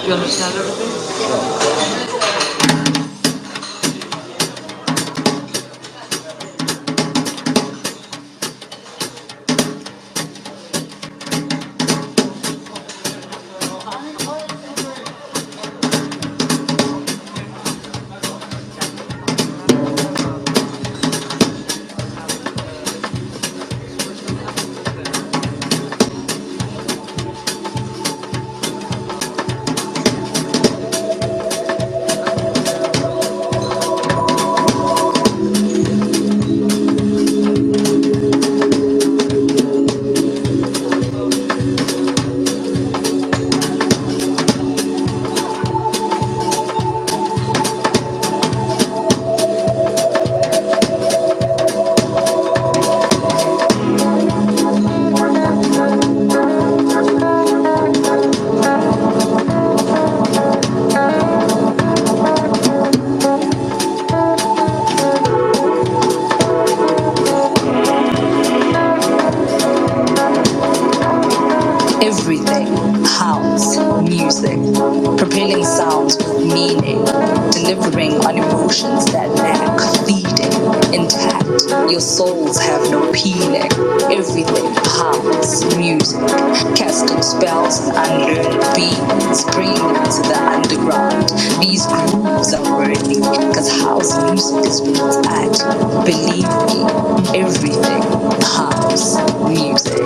You understand everything? Everything, house, music, propelling sounds with meaning, delivering on emotions that lack feeding, intact, your souls have no peeling. Everything, house, music, casting spells and unlearned beings, bringing them to the underground. These grooves are worthy, cause house music is where it's at. Believe me, everything, house, music.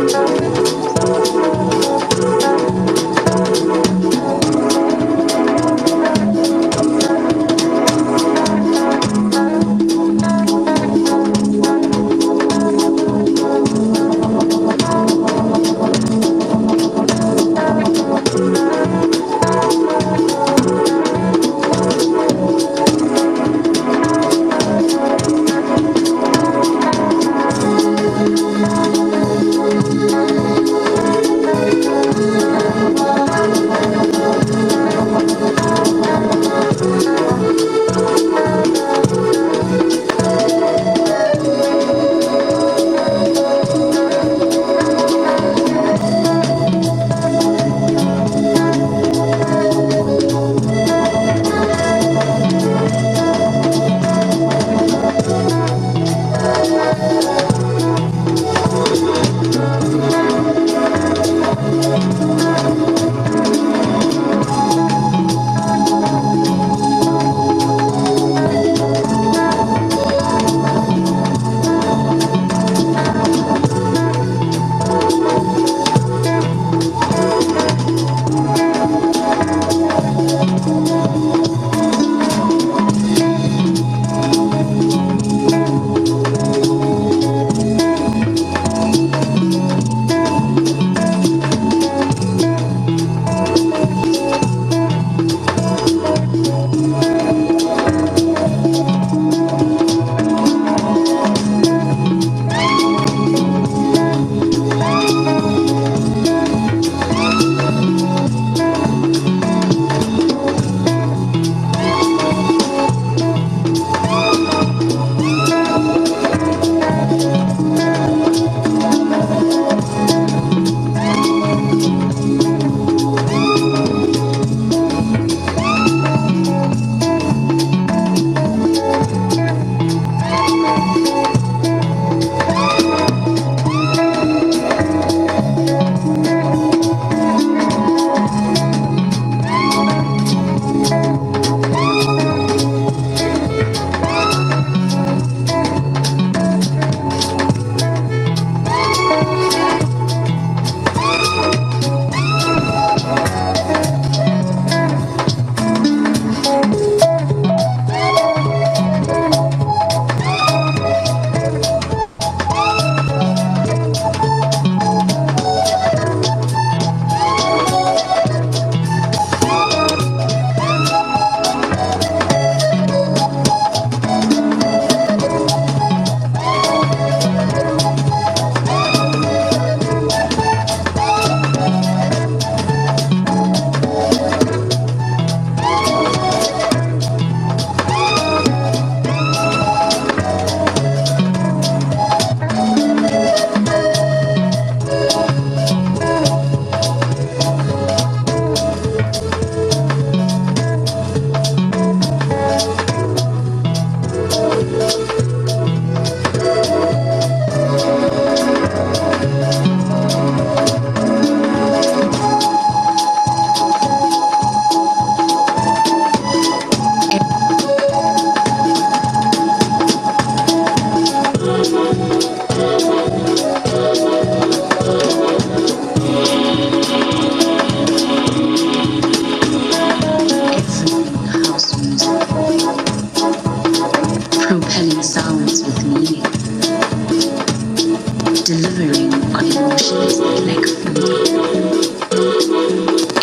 emotions that lack feeding.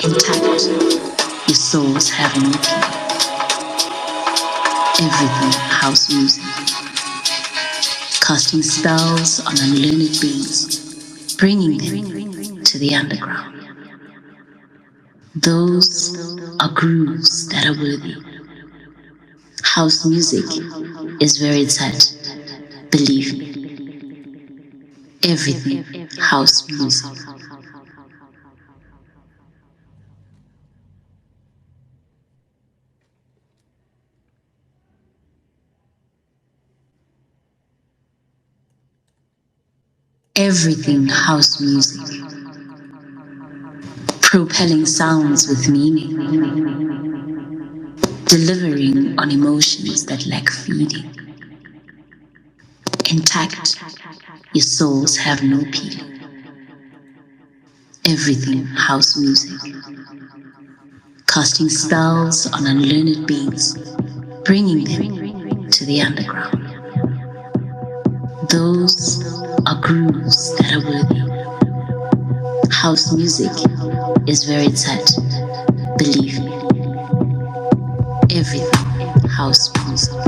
Intact, your souls have no peace. Everything house music, casting spells on unlearned beings, bringing them to the underground. Those are grooves that are worthy. House music is very tight, believe me. Everything house music. Everything house music. Propelling sounds with meaning. Delivering on emotions that lack feeding. Intact, your souls have no peace. Everything house music. Casting spells on unlearned beings, bringing them to the underground. Those are grooves that are worthy. House music is very tight, believe me. Everything house music.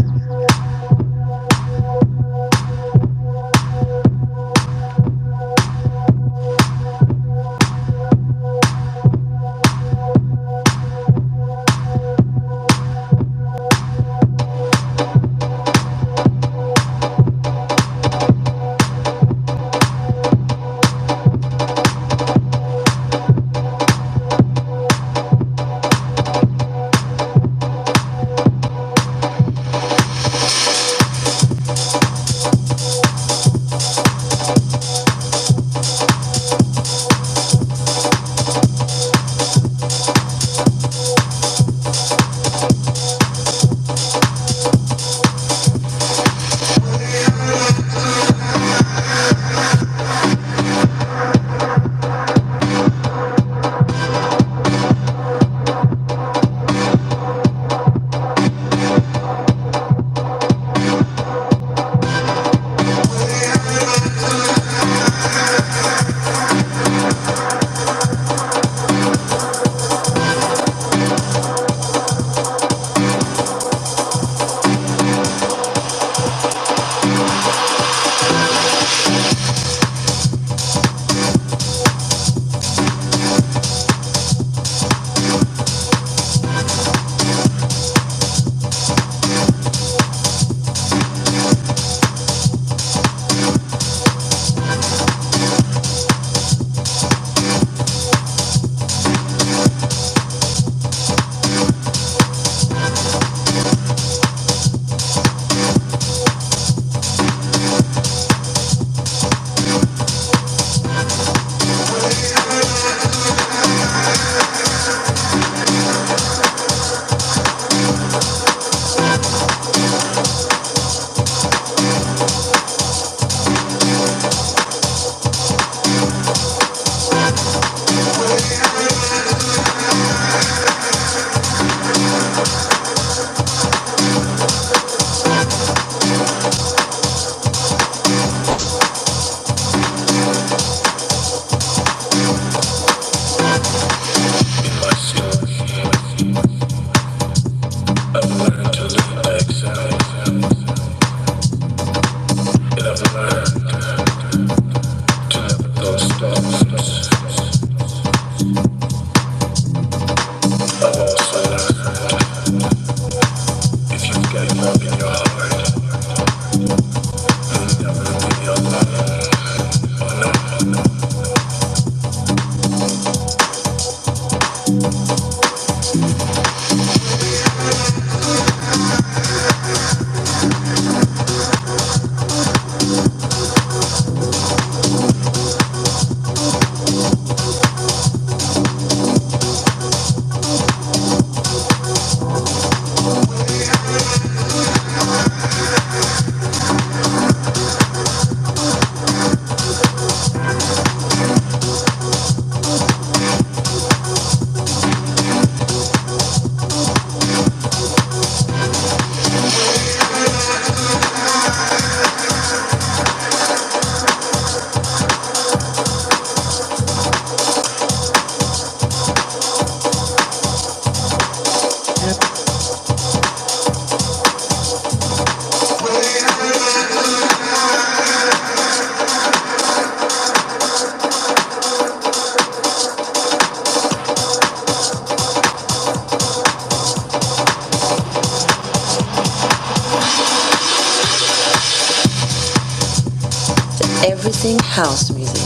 house music.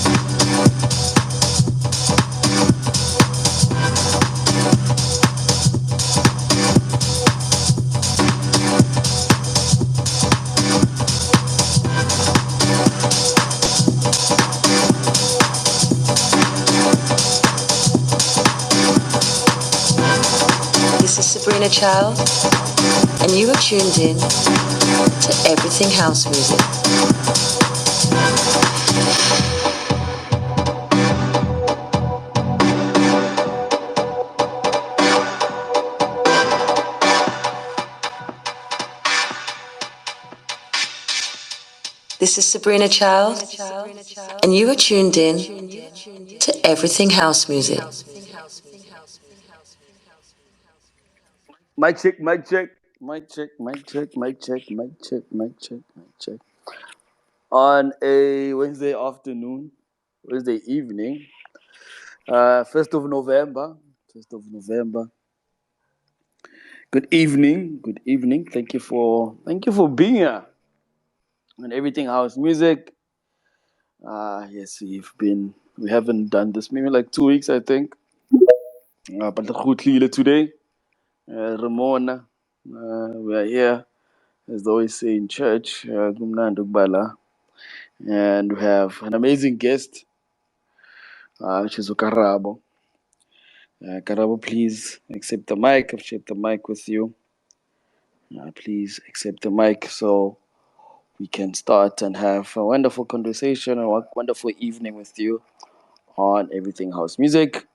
This is Sabrina Child, and you are tuned in to Everything House Music. This is Sabrina Child, and you are tuned in to Everything House Music. Mic check, mic check, mic check, mic check, mic check, mic check, mic check, mic check. On a Wednesday afternoon, Wednesday evening, 1st of November, 1st of November. Good evening, good evening. Thank you for being here. And everything house music. Yes, we haven't done this maybe like 2 weeks, I think. But the today, Ramona, we are here, as they always say in church, Gumnand Ugbala. And we have an amazing guest, which is Ukarabo. Karabo, please accept the mic. I've shared the mic with you. Please accept the mic so we can start and have a wonderful conversation, a wonderful evening with you on Everything House Music.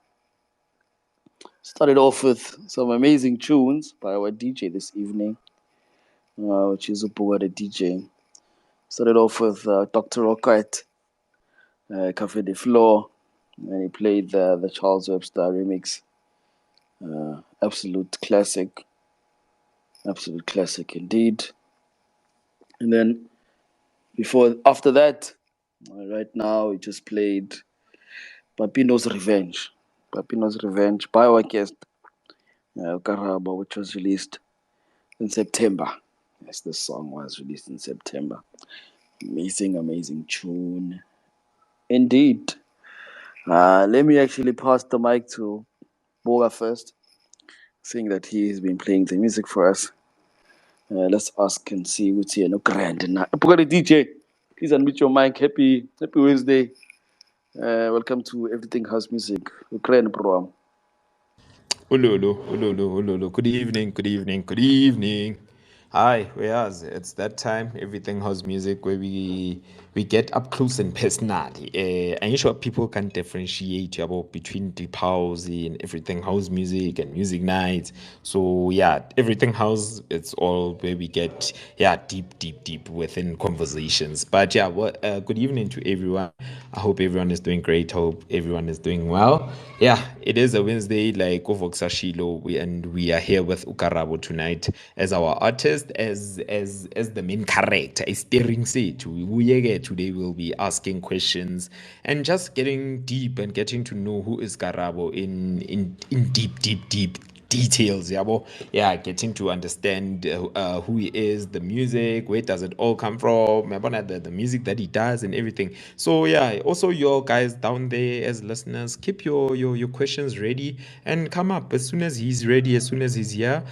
Started off with some amazing tunes by our DJ this evening, which is Upugada DJ. Started off with Dr. Rocket, Cafe de Flor, and he played the Charles Webster remix. Absolute classic indeed. And then after that, right now we just played Papino's Revenge by our guest Karabo, which was released in September. Yes, the song was released in September. Amazing tune indeed. Let me actually pass the mic to Boga first, seeing that he has been playing the music for us. Let's ask and see what's here. No grand now. DJ, please unmute your mic. Happy Wednesday. Welcome to Everything House Music. Grand program. Ululu. Good evening. Hi, whereas it's that time, Everything House Music, where we get up close and personal. I'm sure people can differentiate between deep house and Everything House Music and music nights. So yeah, Everything House, it's all where we get deep within conversations. But yeah, good evening to everyone. I hope everyone is doing great. Hope everyone is doing well. Yeah, it is a Wednesday like evokes and we are here with Ukarabo tonight as our artist, as the main character, a steering seat. Today we'll be asking questions and just getting deep and getting to know who is Karabo in deep details, getting to understand who he is, the music, where does it all come from, the music that he does and everything. So yeah, also your guys down there as listeners, keep your questions ready and come up as soon as he's ready, as soon as he's here.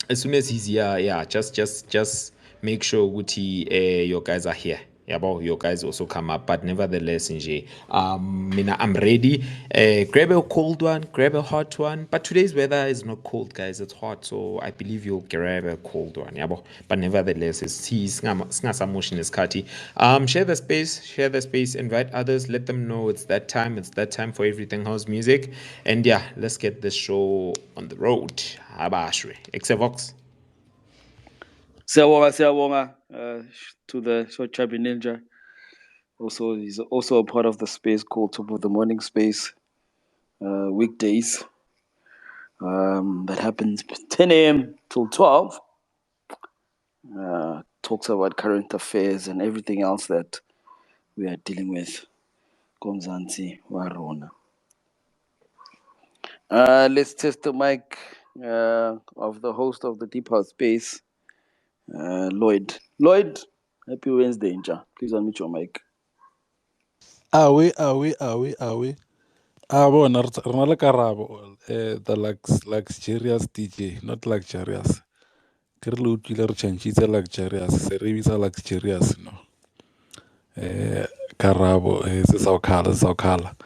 As soon as he's here, yeah, just make sure Guti, your guys are here. Yeah, but your guys also come up, but nevertheless, Mina, I'm ready. Grab a cold one, grab a hot one. But today's weather is not cold, guys. It's hot, so I believe you'll grab a cold one. Yeah, but nevertheless, it's motion is cutty. Share the space, invite others, let them know it's that time. It's that time for Everything House Music, and yeah, let's get this show on the road. Abashwe, Evokes. Siyabonga to the Short Chubby Ninja. Also, he's also a part of the space called Top of the Morning Space. Weekdays. That happens 10 a.m. till 12. Talks about current affairs and everything else that we are dealing with. Komzansi Warona. Let's test the mic of the host of the Deep House Space, Lloyd. Lloyd, Happy Wednesday, Nja. Please unmute your mic. Awe. Bona re na le Karabo, the luxurious DJ, not luxurious. Ke re le utlwile re tšhentšhitse luxurious, se re bitsa luxurious, no. Karabo, se sa o khala.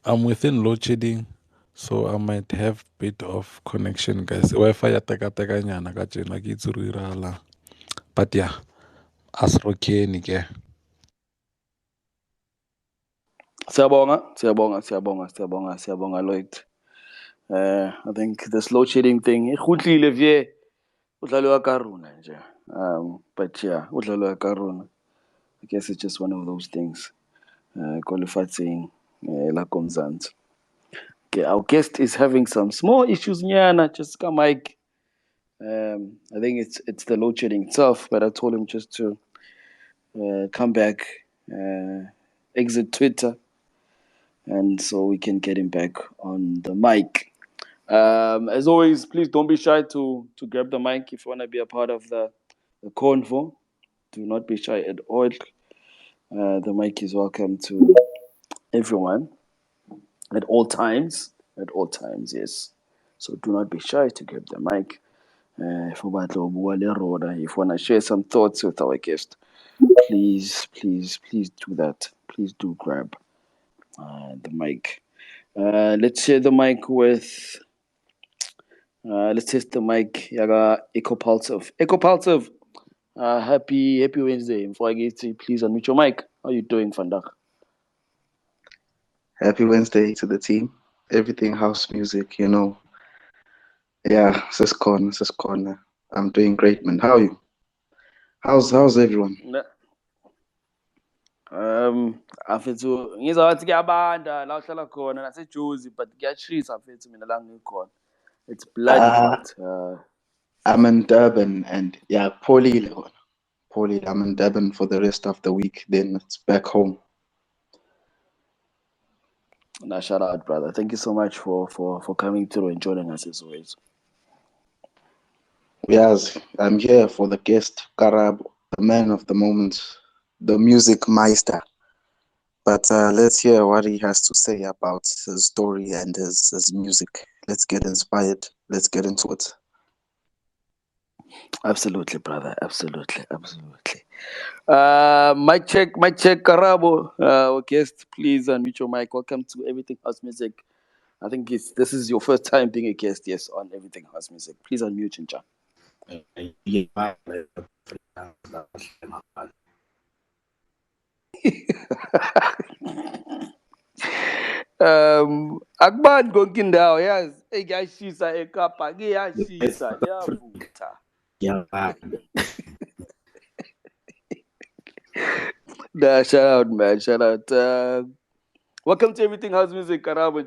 I'm within load shedding, so I might have bit of connection, guys. Wi-Fi ya teka nyana ka tjena ke itse re irala. But yeah, as rokeni ke. Siyabonga, Lloyd. I think this load shedding thing, ikhutlile vye udlalwa karuna nje. But yeah, udlalwa karuna. I guess it's just one of those things. Qualifying la komzansi. Okay, our guest is having some small issues nyana, just come Mike. I think it's the load shedding itself, but I told him just to come back, exit Twitter, and so we can get him back on the mic. As always, please don't be shy to grab the mic if you want to be a part of the convo. Do not be shy at all. The mic is welcome to everyone at all times. At all times, yes. So do not be shy to grab the mic. If you want to share some thoughts with our guest, please do that. Please do grab the mic. Let's share the mic with. Let's test the mic. Yaga Ecopulsive. Ecopulsive. Happy Wednesday. Before I get to, please unmute your mic. How are you doing, Fandak? Happy Wednesday to the team. Everything house music, you know. Yeah, sis corner. I'm doing great, man. How are you? How's everyone? Afethu ngizawathi kuyabanda la uhlala khona naseJozi but kuyashisa mfethu mina la ngikhona. It's bloody hot. I'm in Durban and yeah, Paulie. I'm in Durban for the rest of the week. Then it's back home. Nah, shout out, brother. Thank you so much for coming through and joining us as always. Yes, I'm here for the guest, Karab, the man of the moment, the music meister. But let's hear what he has to say about his story and his music. Let's get inspired. Let's get into it. Absolutely, brother. Absolutely. Mic check, Karabo. Our guest, please unmute your mic. Welcome to Everything House Music. I think this is your first time being a guest, yes, on Everything House Music. Please unmute, Chincha. Akubani konke indawo yazi ekuyashisa eKapa kuyashisa liyavutha. Nah, shout out, man. Shout out. Welcome to Everything House Music, Karabo,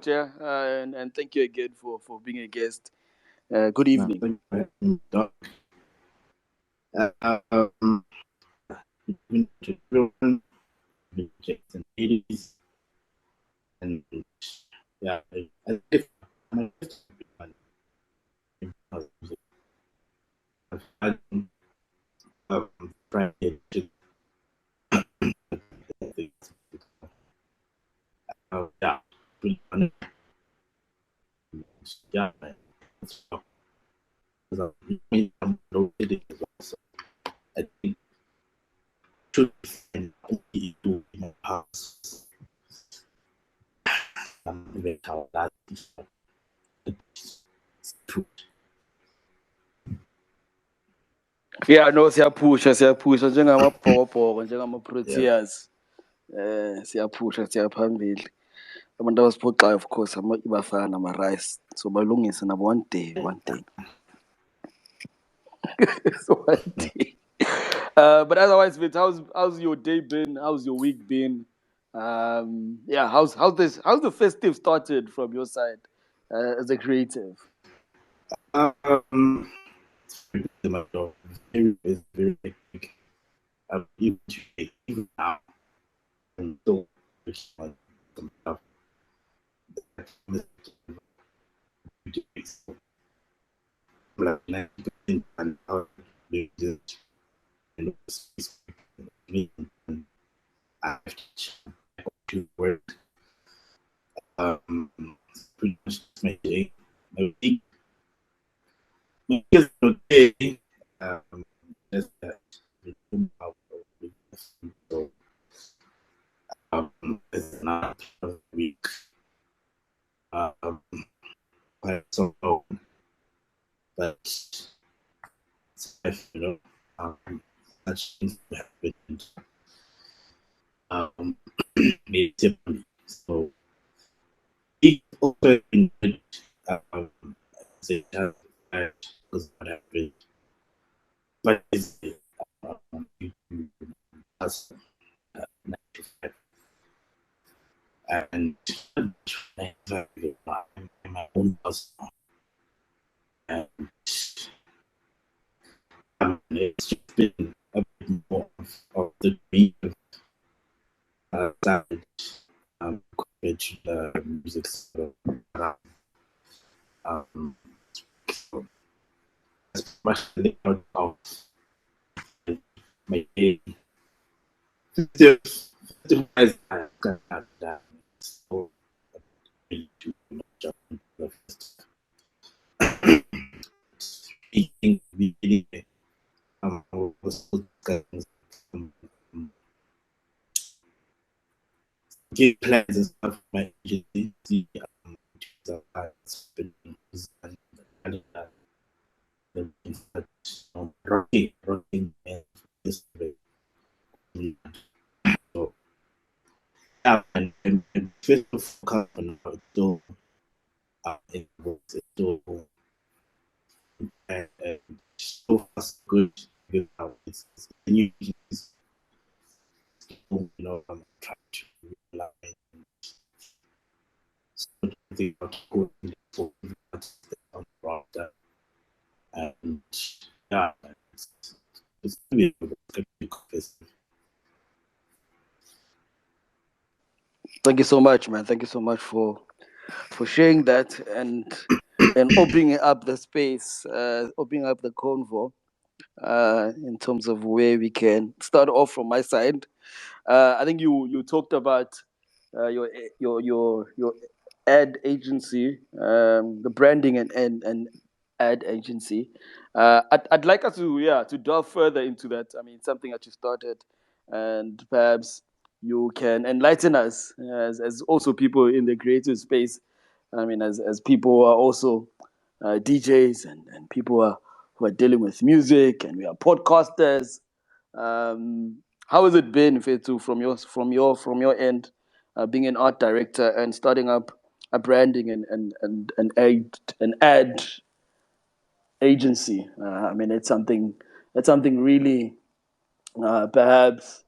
and thank you again for being a guest. Good evening. And yeah, Yeah, no, siyapusha njengamabhokobhoko njengama-Proteas. Siyapusha phambili. Abantu abasiphoxayo of course ibafana nama-rice. So balungise nabo one day. So one day. But otherwise, Vince, how's your day been? How's your week been? Yeah, how's the festive started from your side as a creative? It's very hectic. Even now, I'm still some stuff. I have to work. Pretty much my day. My week is okay. Just that so it's not a week. I don't know, but you know, such things happened. Maybe so. It also enjoyed say that because what happened, but it's as 95 and in my own house and it's just been a bit more of the beat sound compared to the music. So, so especially out of my day, just I got that. So, really too much of the speaking beginning. Was give plans and stuff for my agency. Rocking this way. So yeah, and first of all, so it was so and so fast good because it's new things, you know, I'm trying to realize something about good for that and yeah, it's really good. Thank you so much, man. Thank you so much for sharing that and opening up the space, opening up the convo in terms of where we can start off from my side. I think you talked about your ad agency, the branding and ad agency. I'd like us to delve further into that. I mean, something that you started, and perhaps you can enlighten us as also people in the creative space. I mean, as people who are also DJs and people who are dealing with music, and we are podcasters. How has it been, Fetu, from your end, being an art director and starting up a branding and ad agency? I mean, it's something really perhaps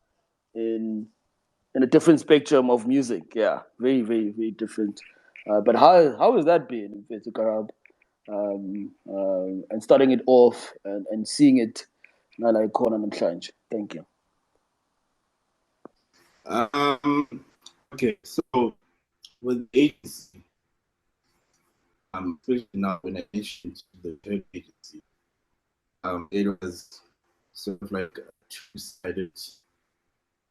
in a different spectrum of music. Yeah, very very very different. But how has that been, Fetu Karab? And starting it off and seeing it nala ikhona namhlanje. Thank you. Okay, so with agency, especially now when I mentioned the third agency, it was sort of like a two-sided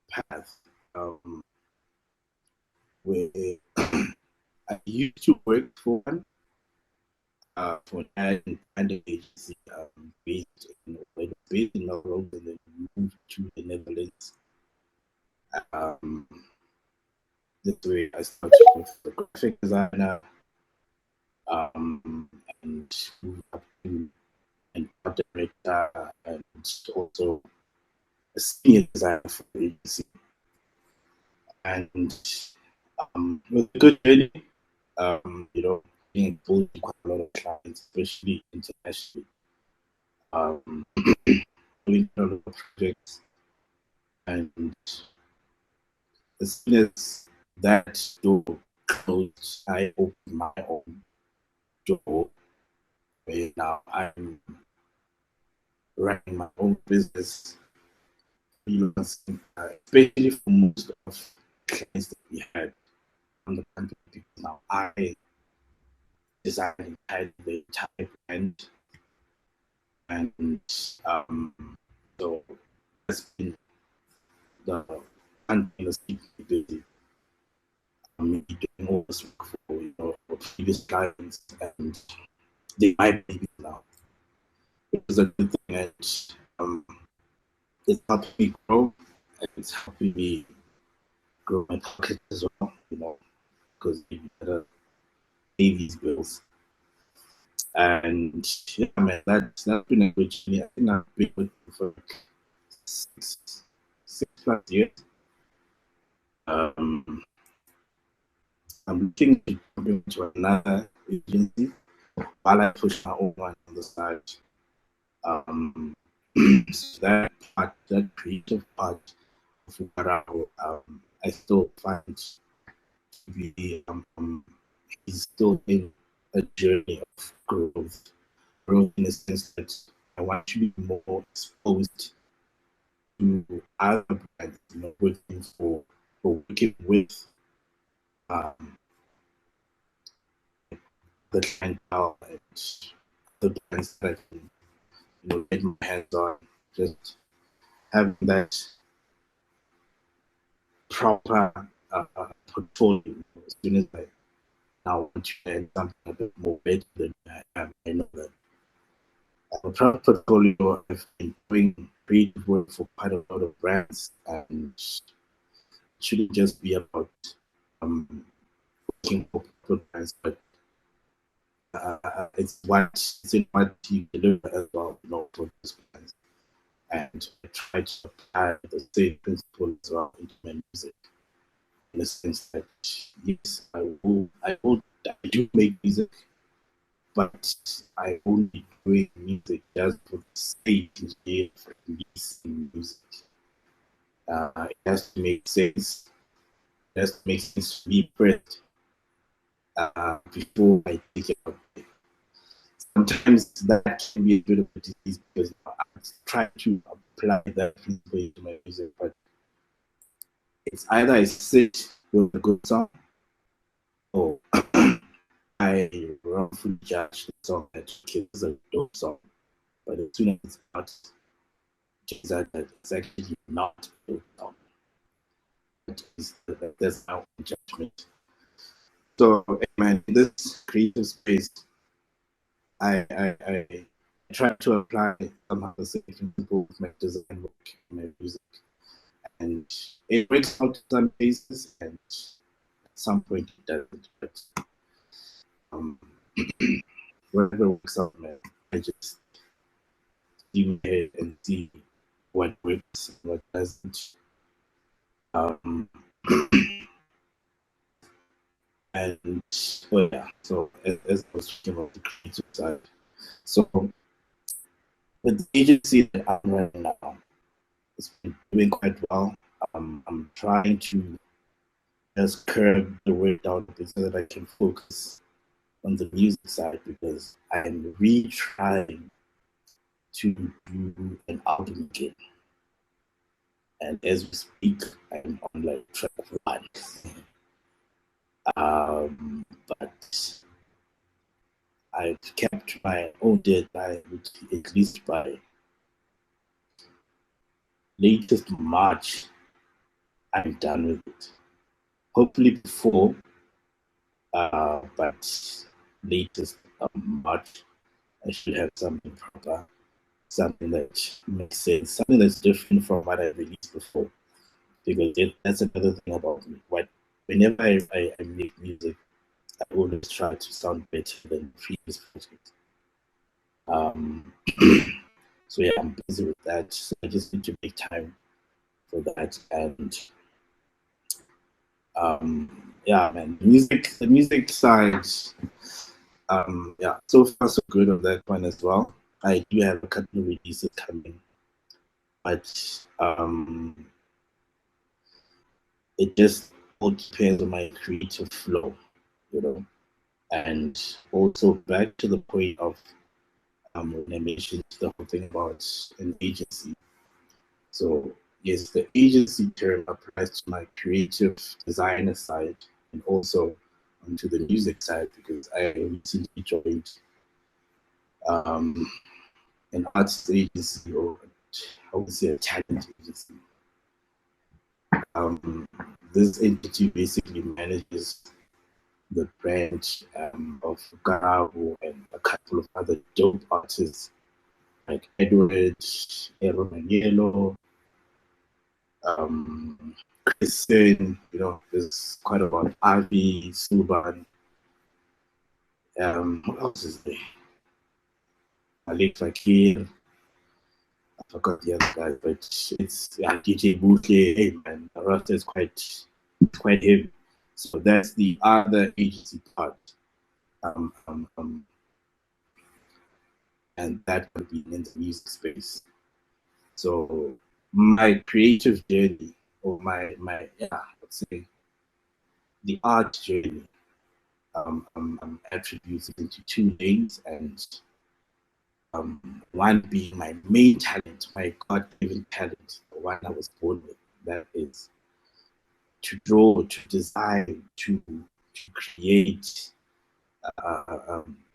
path, where I used to work for one, for an agency, based in Norway, and then moved to the Netherlands. This way I started with the graphic designer, and moved up to an art director, and also a senior designer for the agency. And it was a good journey, you know, being exposed to quite a lot of clients, especially internationally. Doing a lot of projects, and as soon as that door closed, I opened my own door where now I'm running my own business, freelancing, especially for most of the clients that we had on the company. Now I design the entire brand, and so that's been the can't keep me busy. I'm doing all this work for previous clients, and they might be busy now. It was a good thing, and it's helping me grow, and it's helping me grow my pocket as well, because you gotta pay these bills. And yeah, man, that's been a good journey. I think I've been with you for like 6+ years. I'm looking to jump into another agency while I push my own one on the side. So that part, that creative part of what I still find to be is still in a journey of growth in the sense that I want to be more exposed to other brands, working working with the clientele and the brands that I can get my hands on, just having that proper portfolio. As soon as I now want to add something a bit more better than I have, I know that a proper portfolio. I've been doing creative work for quite a lot of brands, and it shouldn't just be about working for brands, but it's what you deliver as well, for those brands. And I try to apply the same principle as well into my music, in the sense that yes, I do make music, but I only doing music just for the sake of releasing music. It has to make sense. It has to make sense to me first before I take it out. Sometimes that can be a bit of a disease because I try to apply that principle into my music, but it's either I sit with a good song or I wrongfully judge the song that kills a dope song. But as soon as it's out, it's actually not a dope song. That's our judgment. So, man, in this creative space, I try to apply somehow the same principle with my design work, my music, and it works out in some cases, and at some point it doesn't. But whatever works out, man, I just steam ahead and see what works and what doesn't. And yeah, so as I was speaking about the creative side, so with the agency that I'm running now, it's been doing quite well. I'm trying to just curb the weight down a bit so that I can focus on the music side, because I'm retrying to do an album again. And as we speak, I'm on like track 1. But I've kept my own deadline, which at least by latest March, I'm done with it. Hopefully before, but latest March, I should have something proper, something that makes sense, something that's different from what I released before. Because that's another thing about me. Whenever I make music, I always try to sound better than previous projects. So yeah, I'm busy with that. So I just need to make time for that. And yeah, man, the music side, yeah, so far so good on that one as well. I do have a couple of releases coming, but it just all depends on my creative flow, and also back to the point of when I mentioned the whole thing about an agency. So yes, the agency term applies to my creative designer side and also onto the music side, because I recently joined an arts agency, or I would say a talent agency. This entity basically manages the branch of Garabo and a couple of other dope artists like Edward, Aaron and Yellow, Kristen, there's quite about Avi Subban. What else is there? Malik Fakir. I forgot the other guys, but it's DJ Bouquet. Hey man, the roster is quite heavy. So that's the other agency part. And that could be in the music space. So my creative journey, or let's say the art journey, I'm attributing to two things, and one being my main talent, my God-given talent, the one I was born with, that is to draw, to design, to create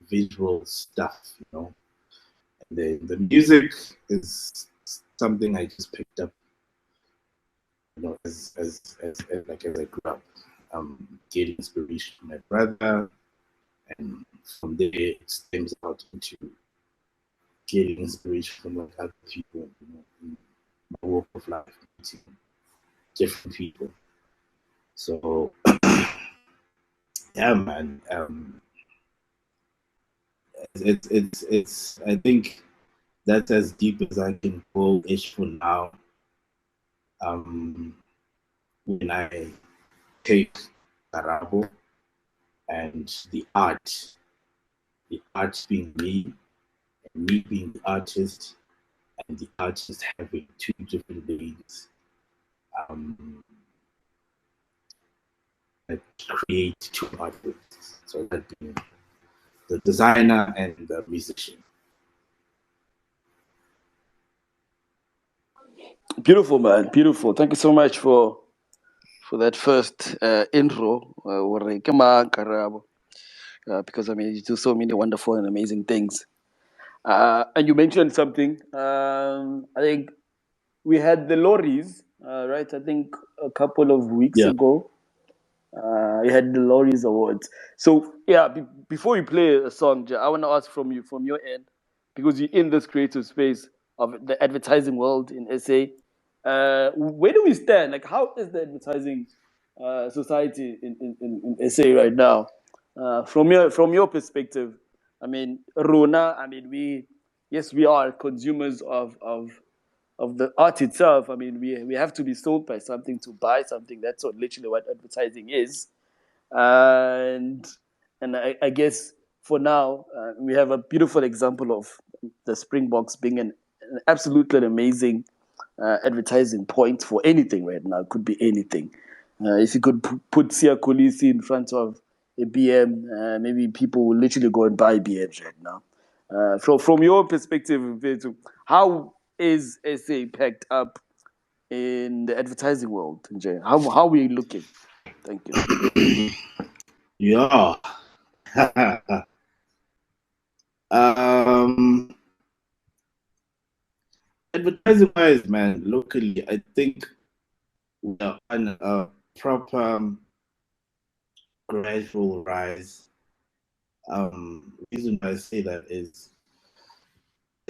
visual stuff, And the music is something I just picked up, as I grew up, getting inspiration from my brother, and from there it stems out into getting inspiration from other people, in my walk of life, meeting different people. So yeah, man. It's I think that's as deep as I can go ish for now. When I take Garabo and the art being me, and me being the artist, and the artist having two different lanes, that create two artists. So that being the designer and the musician. Beautiful, man. Beautiful. Thank you so much for that first intro. Because I mean, you do so many wonderful and amazing things. And you mentioned something. I think we had the lorries, right? I think a couple of weeks ago. You had the Lorries Awards. So yeah, before you play a song, I want to ask from your end, because you're in this creative space of the advertising world in SA. Where do we stand? Like, how is the advertising society in SA right now? From your perspective, I mean, Rona. I mean, we are consumers of the art itself. I mean, we have to be sold by something to buy something. That's literally what advertising is. And I guess for now, we have a beautiful example of the Springboks being an absolutely amazing advertising point for anything right now. It could be anything. If you could put Sia Kolisi in front of a BM, maybe people will literally go and buy BMs right now. From your perspective, Mfethu, how is SA packed up in the advertising world, Njay? How are we looking? Thank you. Yeah. Advertising wise, man, locally, I think we are on a proper gradual rise. Reason why I say that is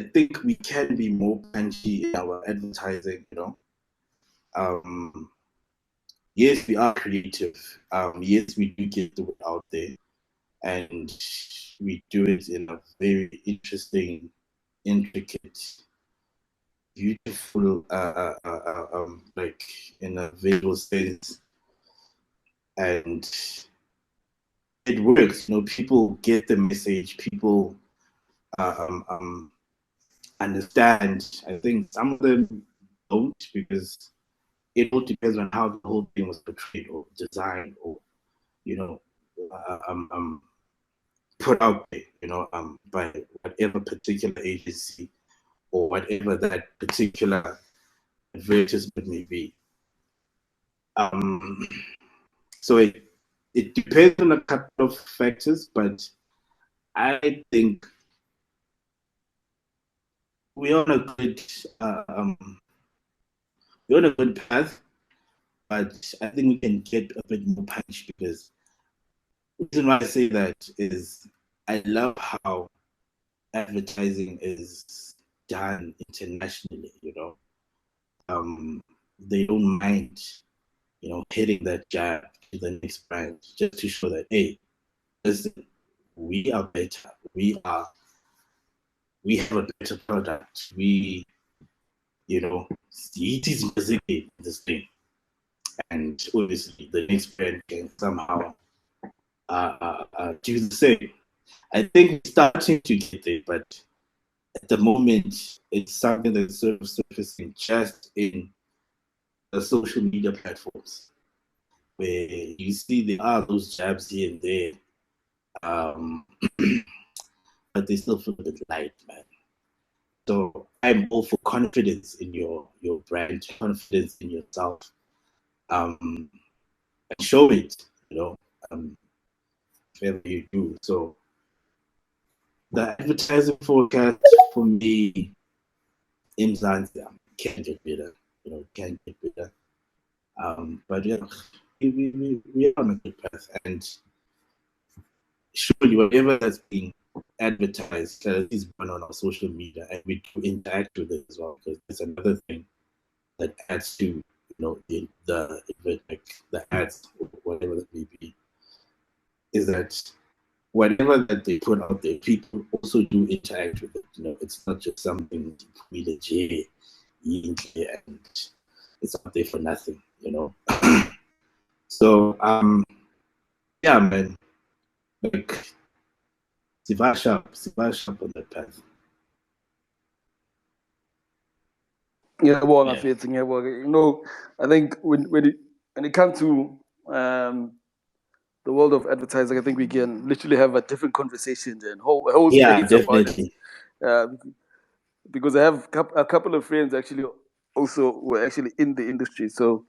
I think we can be more punchy in our advertising, Yes, we are creative. Yes, we do get the word out there, and we do it in a very interesting, intricate, beautiful, like in a visual sense, and it works. People get the message. People understand. I think some of them don't, because it all depends on how the whole thing was portrayed or designed, or put out there, by whatever particular agency or whatever that particular advertisement may be. So it depends on a couple of factors, but I think we're on a good path. but I think we can get a bit more punch, because the reason why I say that is I love how advertising is done internationally, they don't mind, hitting that jab to the next brand just to show that, hey, listen, we are better. We have a better product. It is basically this thing. And obviously the next brand can somehow do the same. I think we're starting to get there, but at the moment, it's something that's sort of surfacing just in the social media platforms, where you see there are those jabs here and there, but they still feel a bit light, man. So I'm all for confidence in your brand, confidence in yourself, and show it, whatever you do. So the advertising forecast for me in Zanzibar can get better, can get better. But yeah, we are on a good path, and surely whatever that's being advertised is run on our social media, and we do interact with it as well, because it's another thing that adds to the like the ads or whatever that may be, is that whatever that they put out there, people also do interact with it. It's not just something we legit and it's out there for nothing, So yeah, man, like Siva sharp on that path. Yeah, well, I feel yeah, well, I think when it comes to the world of advertising, I think we can literally have a different conversation and a whole space about it. Because I have a couple of friends actually also were actually in the industry, so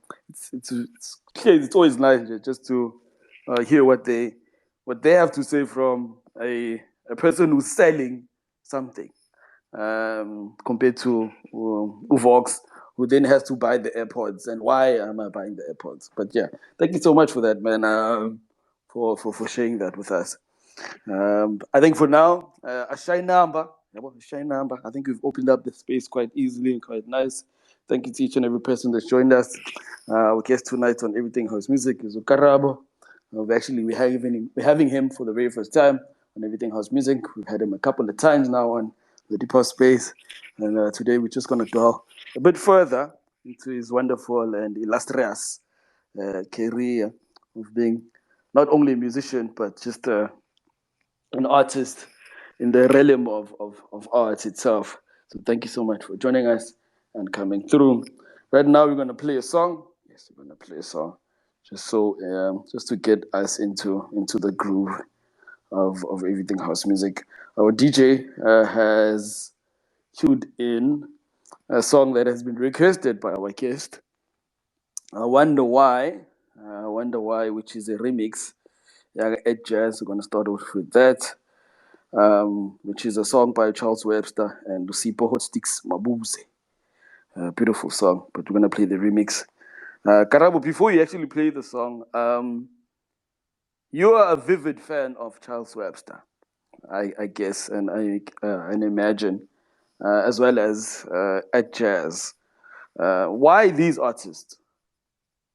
it's always nice just to hear what they have to say from a person who's selling something, compared to evokes, who then has to buy the AirPods. And why am I buying the AirPods? But yeah, thank you so much for that, man. For sharing that with us. I think for now, a shy number. I think we've opened up the space quite easily and quite nice. Thank you to each and every person that's joined us. Our guest tonight on Everything House Music is Ukarabo. We're having him for the very first time on Everything House Music. We've had him a couple of times now on the Deeper Space. And today we're just going to go a bit further into his wonderful and illustrious career of being not only a musician, but just an artist in the realm of art itself. So thank you so much for joining us and coming through. Right now we're going to play a song. Yes, we're going to play a song just to get us into the groove of Everything House Music. Our DJ has queued in a song that has been requested by our guest. I Wonder Why, which is a remix. Yeah, Ed Jazz. We're going to start off with that, which is a song by Charles Webster and Lucipo Hotsticks Mabuse. Beautiful song, but we're going to play the remix. Karabo, before you actually play the song, you are a vivid fan of Charles Webster, I guess, and I imagine, as well as Ed Jazz. Why these artists?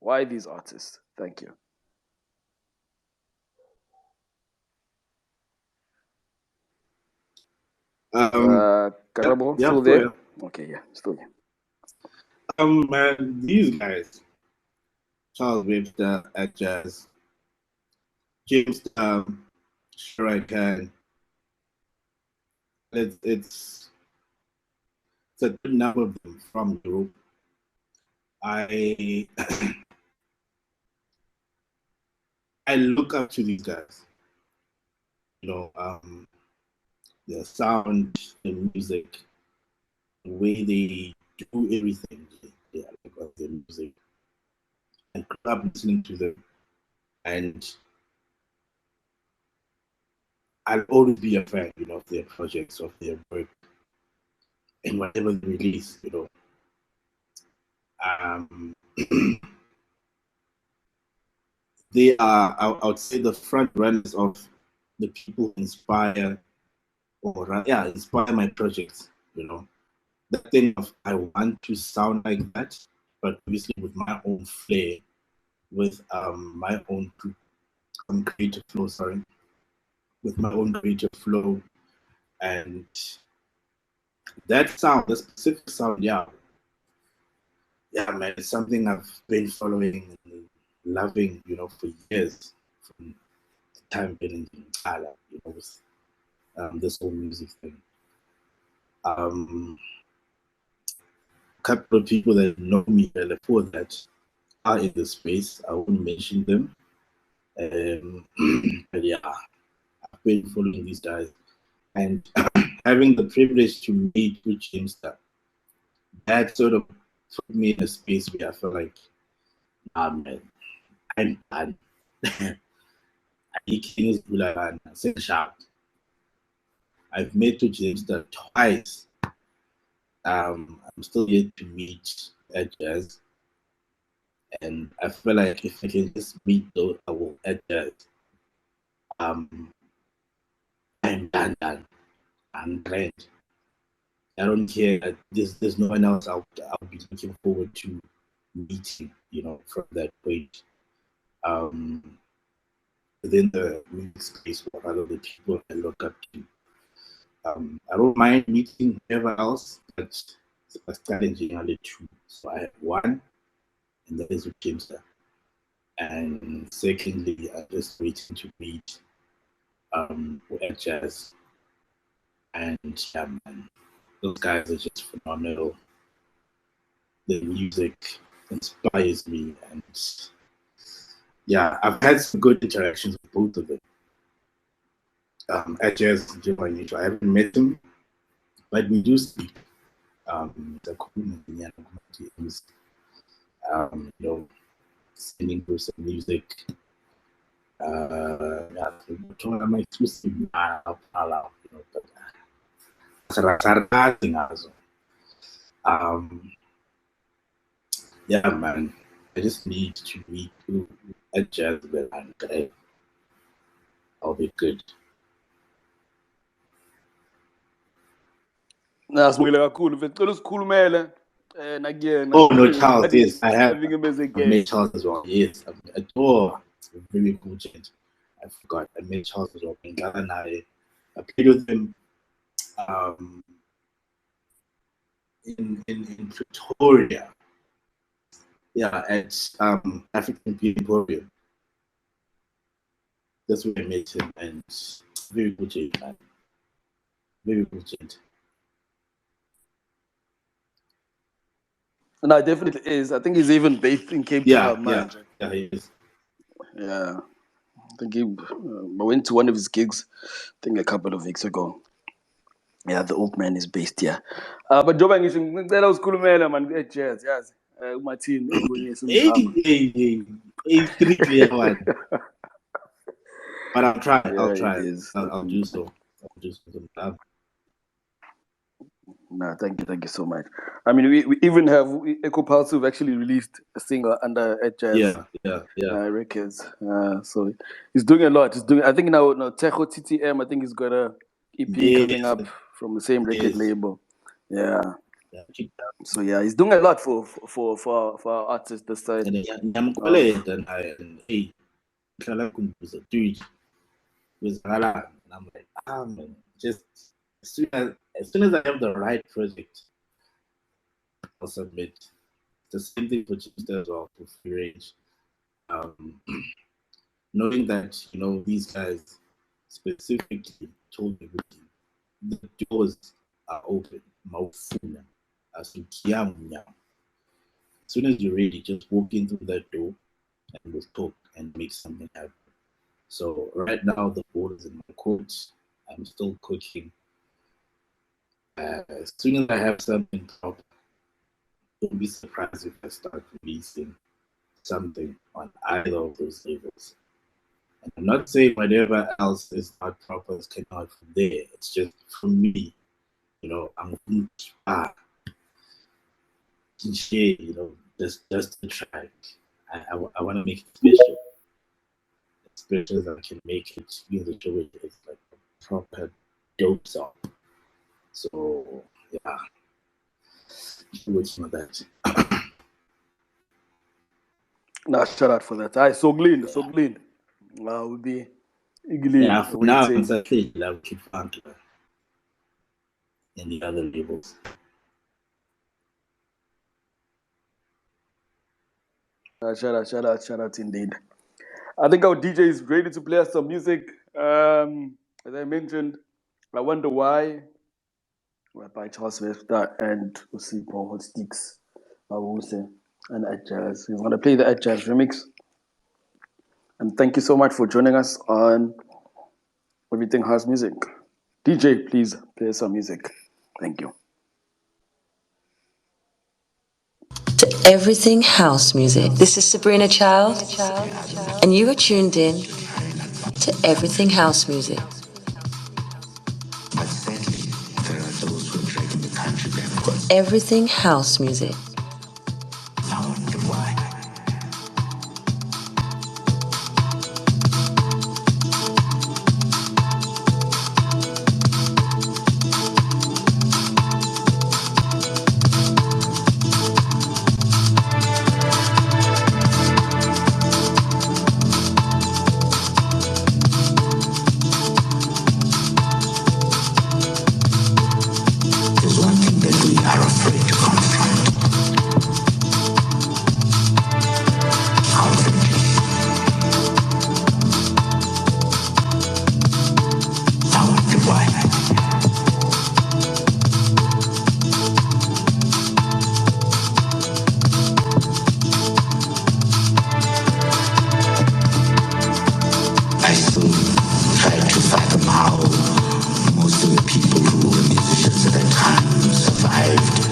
Why these artists? Thank you. Karabo, still there? Yeah. Okay, yeah, still here. Man, these guys, Charles Webster at Jazz, James, sure I can. It's a good number of them from Europe. I I look up to these guys. The sound, the music, the way they do everything. They like their music, and grew up listening to them. And I'll always be a fan, of their projects, of their work, and whatever they release, they are, I would say, the front runners of the people who inspire inspire my projects. That thing of I want to sound like that, but obviously with my own flair, with my own creative flow. Sorry, with my own creative flow, and that sound, the specific sound, yeah, man, it's something I've been following and loving, for years, from the time being in Ghana, with this whole music thing. A couple of people that know me before that are in the space. I won't mention them. But yeah, I've been following these guys and having the privilege to meet with James, that sort of put me in a space where I feel like, man, I'm done. I've met with James twice. I'm still yet to meet at Jazz, and I feel like if I can just meet those, I will at Jazz. I'm done. I'm great. I don't care. There's no one else I'll be looking forward to meeting, from that point. Within the music space, what are the people I look up to? I don't mind meeting whoever else, but it's challenging only two. So I have one, and that is with Kimster. And secondly, I'm just waiting to meet at Jazz. And yeah, man, those guys are just phenomenal. The music inspires me, and yeah, I've had some good interactions with both of them. At Jazz, I haven't met him, but we do speak. Sending through some music. Yeah, man, I just need to meet you at Jazz and great. I'll be good. Nasibuyele kakhulu mfethu, cela usikhulumele nakuyena. Oh no, Charles, yes, I have Having him as a met guest. Charles as well. Yes, it's a very cool change. I forgot. I met Charles as well. In Ghana, I played with him in Pretoria. Yeah, at African Euphoria. That's where I met him, and very good change, man. Very good change. No, it definitely is. I think he's even based in Cape Town, man. Yeah, he is. Yeah. I think I went to one of his gigs, I think a couple of weeks ago. Yeah, the old man is based here. But Joba ngisho ngicela usikhulumele man Jazz, yazi. Umathini engibonye simzama. Hey, strictly one. But I'll try. Yeah, I'll try. it is. I'll do so. I'll do so. No, thank you so much. I mean, we even have Echo Pulse who've actually released a single under at Jazz Records. So he's doing a lot. I think now Techo TTM, I think he's got a EP coming up from the same record label. Yeah. So yeah, he's doing a lot for our artists this side. And I'm like, man, just as soon as I have the right project, I'll submit. The same thing for Chester as well, for Free Range. Knowing that, these guys specifically told me the doors are open. As soon as you're ready, just walk in through that door and we'll talk and make something happen. So right now the ball is in my court. I'm still cooking. As soon as I have something proper, don't be surprised if I start releasing something on either of those labels. And I'm not saying whatever else is not proper is coming out from there. It's just for me, I'm going to share, just the track. I want to make it special. best as I can make it in the show. It's like a proper dope song. So yeah, waiting on that. Nah, shout out for that. Aye, so clean. We'll be eagerly Yeah, for now waiting. it's actually love keep Fonque and the other labels. Shout out indeed. I think our DJ is ready to play us some music. As I mentioned, I Wonder Why by Charles Webster and Usipho Hot Sticks, Awuse, and Ed Jazz. He's going to play the Ed Jazz remix. And thank you so much for joining us on Everything House Music. DJ, please play some music. Thank you. To Everything House Music. This is Sabrina Child, and you are tuned in to Everything House Music. But sadly, there are those who are dragging the country backwards. Everything House Music. I wonder why. There's one thing that we are afraid to confront. Our thinking. I wonder why. I still try to fathom how most of the people who were musicians at that time survived.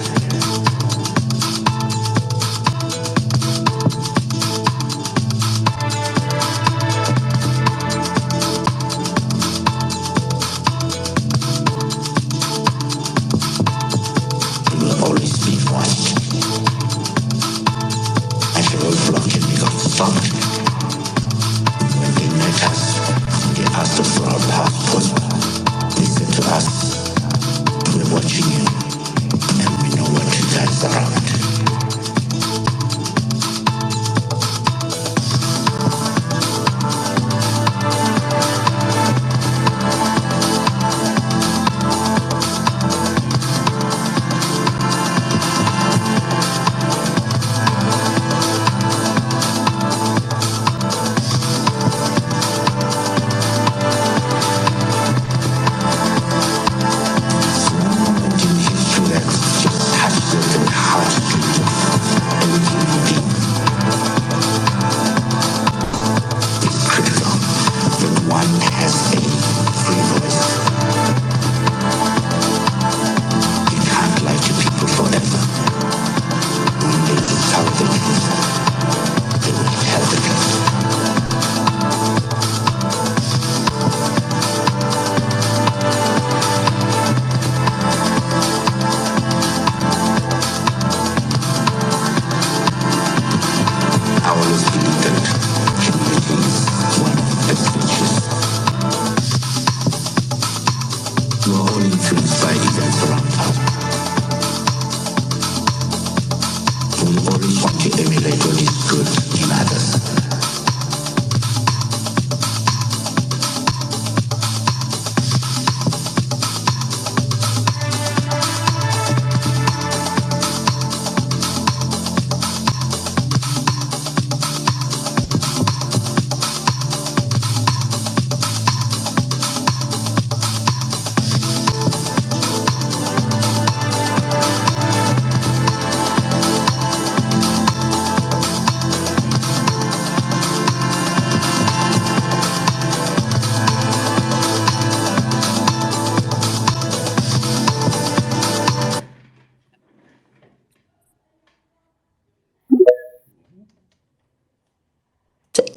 It will always be watched. At a roadblock and we got stopped. When they met us, they asked us for our passports. They said to us, we're watching you and we know what you guys are up to.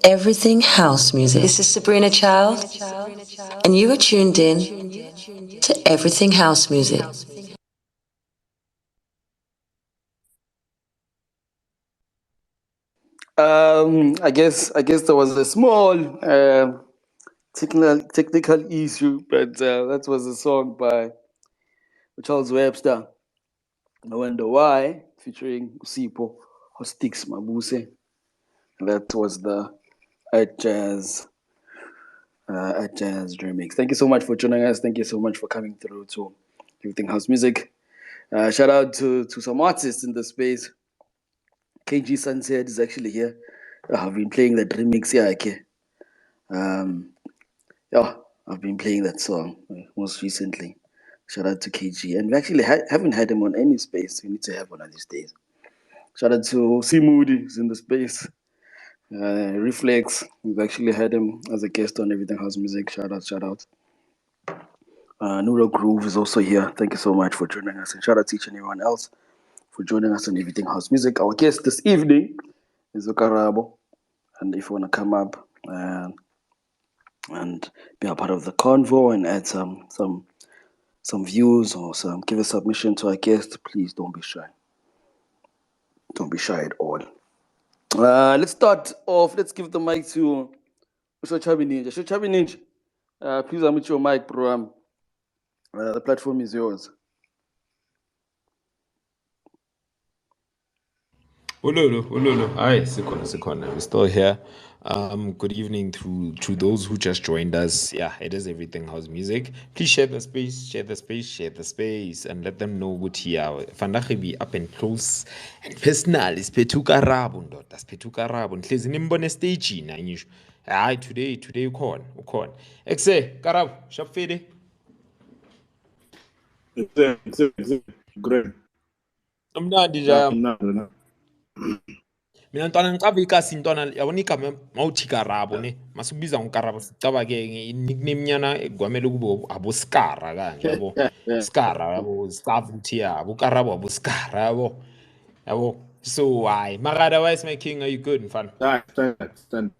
Everything House Music. This is Sabrina Child, and you are tuned in to Everything House Music. I guess there was a small technical issue, but that was a song by Charles Webster. I Wonder Why, featuring Usipo Hostix Mabuse. That was the at Jazz remix. Thank you so much for joining us. Thank you so much for coming through to Everything House Music. Shout out to some artists in the space. KG Sunset is actually here. I've been playing that remix here. Okay. Yeah, I've been playing that song most recently. Shout out to KG. And we actually haven't had him on any space. We need to have one of these days. Shout out to C Moody, who's in the space. Rephlex, we've actually had him as a guest on Everything House Music. Shout out, shout out. Neuro Groove is also here. Thank you so much for joining us. And shout out to each and everyone else for joining us on Everything House Music. Our guest this evening is Okarabo. And if you want to come up and be a part of the convo and add some views or give a submission to our guest, please don't be shy. Don't be shy at all. Let's start off. Let's give the mic to Shochabi Ninja. Shochabi Ninja, please unmute your mic, bro. The platform is yours. Ululu. Hi, Sikona. We're still here. Good evening to those who just joined us. Yeah, it is Everything House Music. Please share the space, and let them know what here. Fandachibi up and close and personal. Is Petuka Rabun dot. That's Petuka Rabun. Please nimbone stage na ngisho. Hi, today ukhona. Exe, Karab, shop fede. Great. Umnandi jam. Mina ntwana ngicaba ikasi ntwana yabona igama mawuthi Karabo ne masubiza ngokarabo sicaba ke nickname nyana egwamela kubo aboskara kanje yabo skara yabo staff uthia abokarabo aboskara yabo so why magada why is my king, are you good mfana Stand.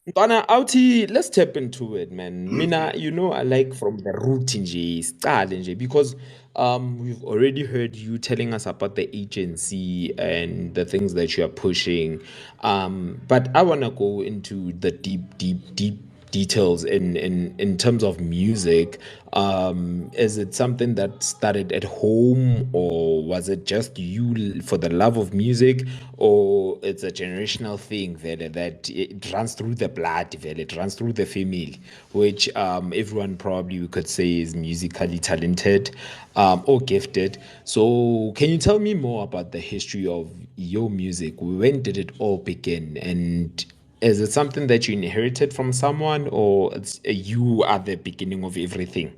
Ntwana awuthi let's tap into it, man. Mina, I like from the root nje sicale nje because we've already heard you telling us about the agency and the things that you are pushing, but I want to go into the deep details in terms of music. Is it something that started at home, or was it just you for the love of music, or it's a generational thing that it runs through the blood, it runs through the family, which everyone probably we could say is musically talented, or gifted. So can you tell me more about the history of your music? When did it all begin, and is it something that you inherited from someone, or you are the beginning of everything?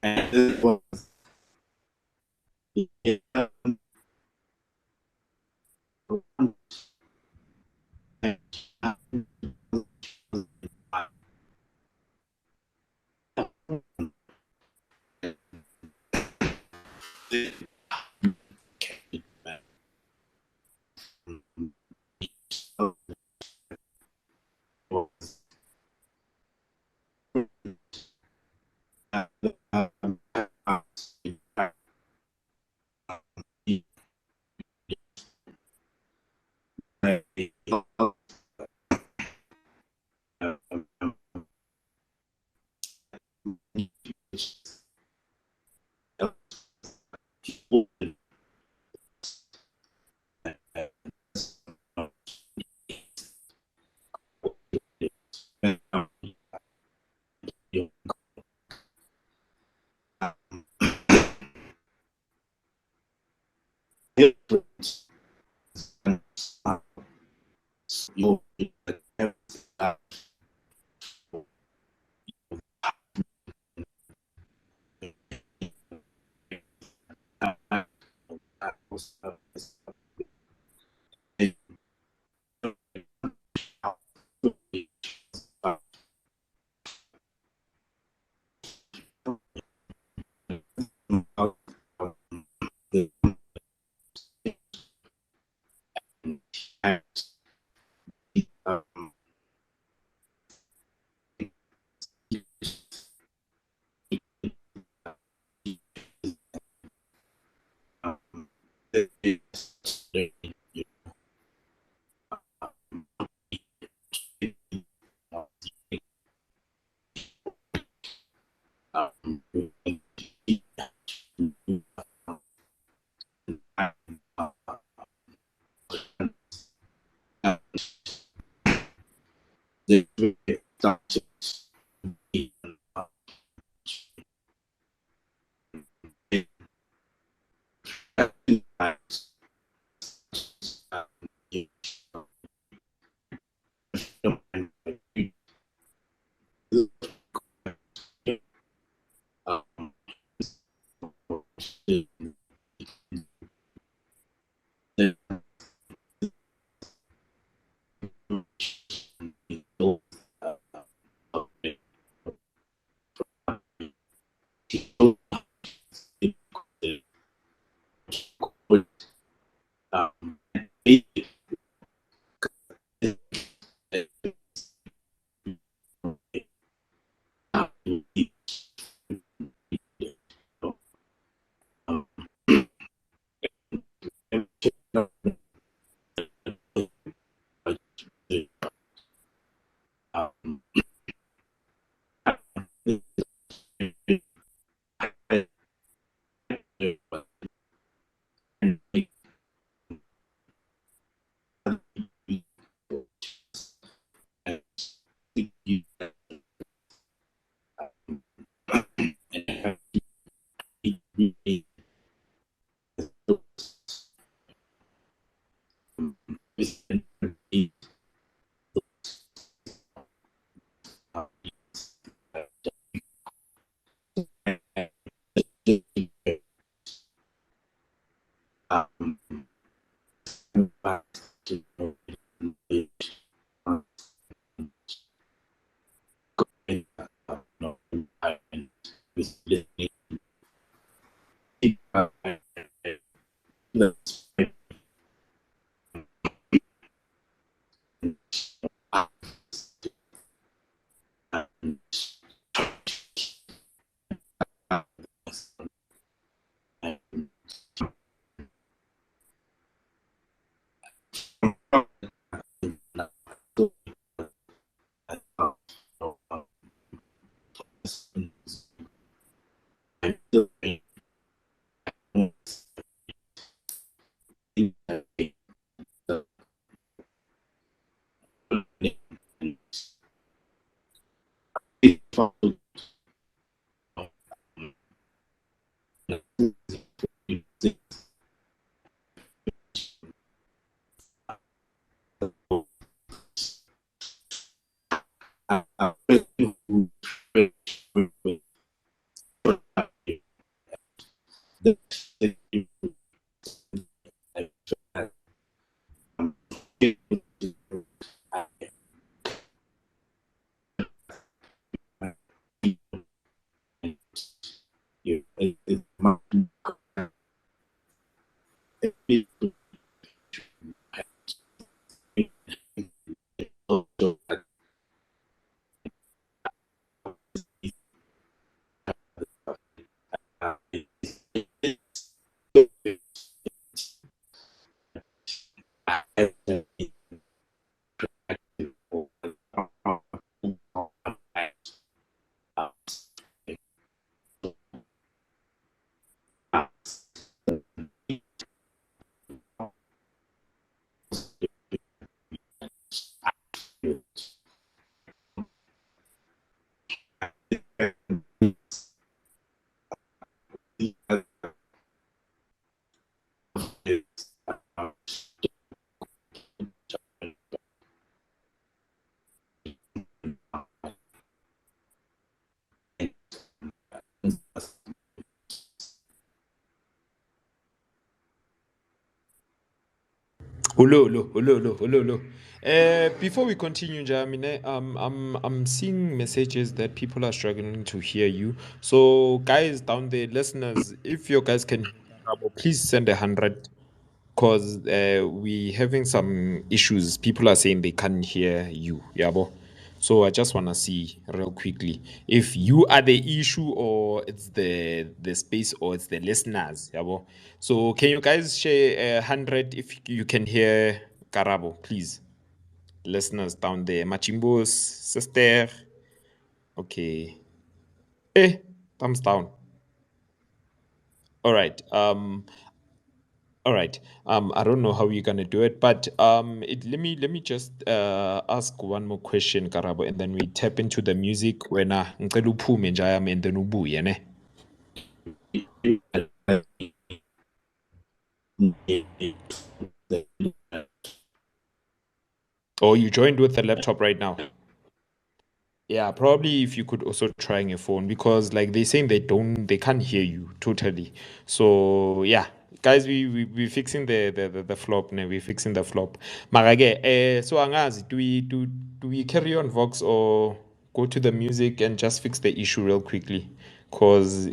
And this was Hello. Before we continue, Jamine, I'm seeing messages that people are struggling to hear you. So, guys down there, listeners, if you guys can, please send 100, because we having some issues. People are saying they can't hear you, yabo. So I just wanna see real quickly if you are the issue or it's the space or it's the listeners, yabo. So can you guys share 100 if you can hear Karabo, please? Listeners down there, Machimbos, sister. Okay. Thumbs down. All right. All right. I don't know how you're gonna do it, but let me just ask one more question, Karabo, and then we tap into the music. When ngicela uphume nje ayami and then ubuye, ne? Oh, you joined with the laptop right now. Yeah, probably if you could also try on your phone because like they saying they can't hear you totally. So yeah, guys, we fixing the flop, ne? We fixing the flop. Marage, so angazi, do we carry on Vox or go to the music and just fix the issue real quickly? Cause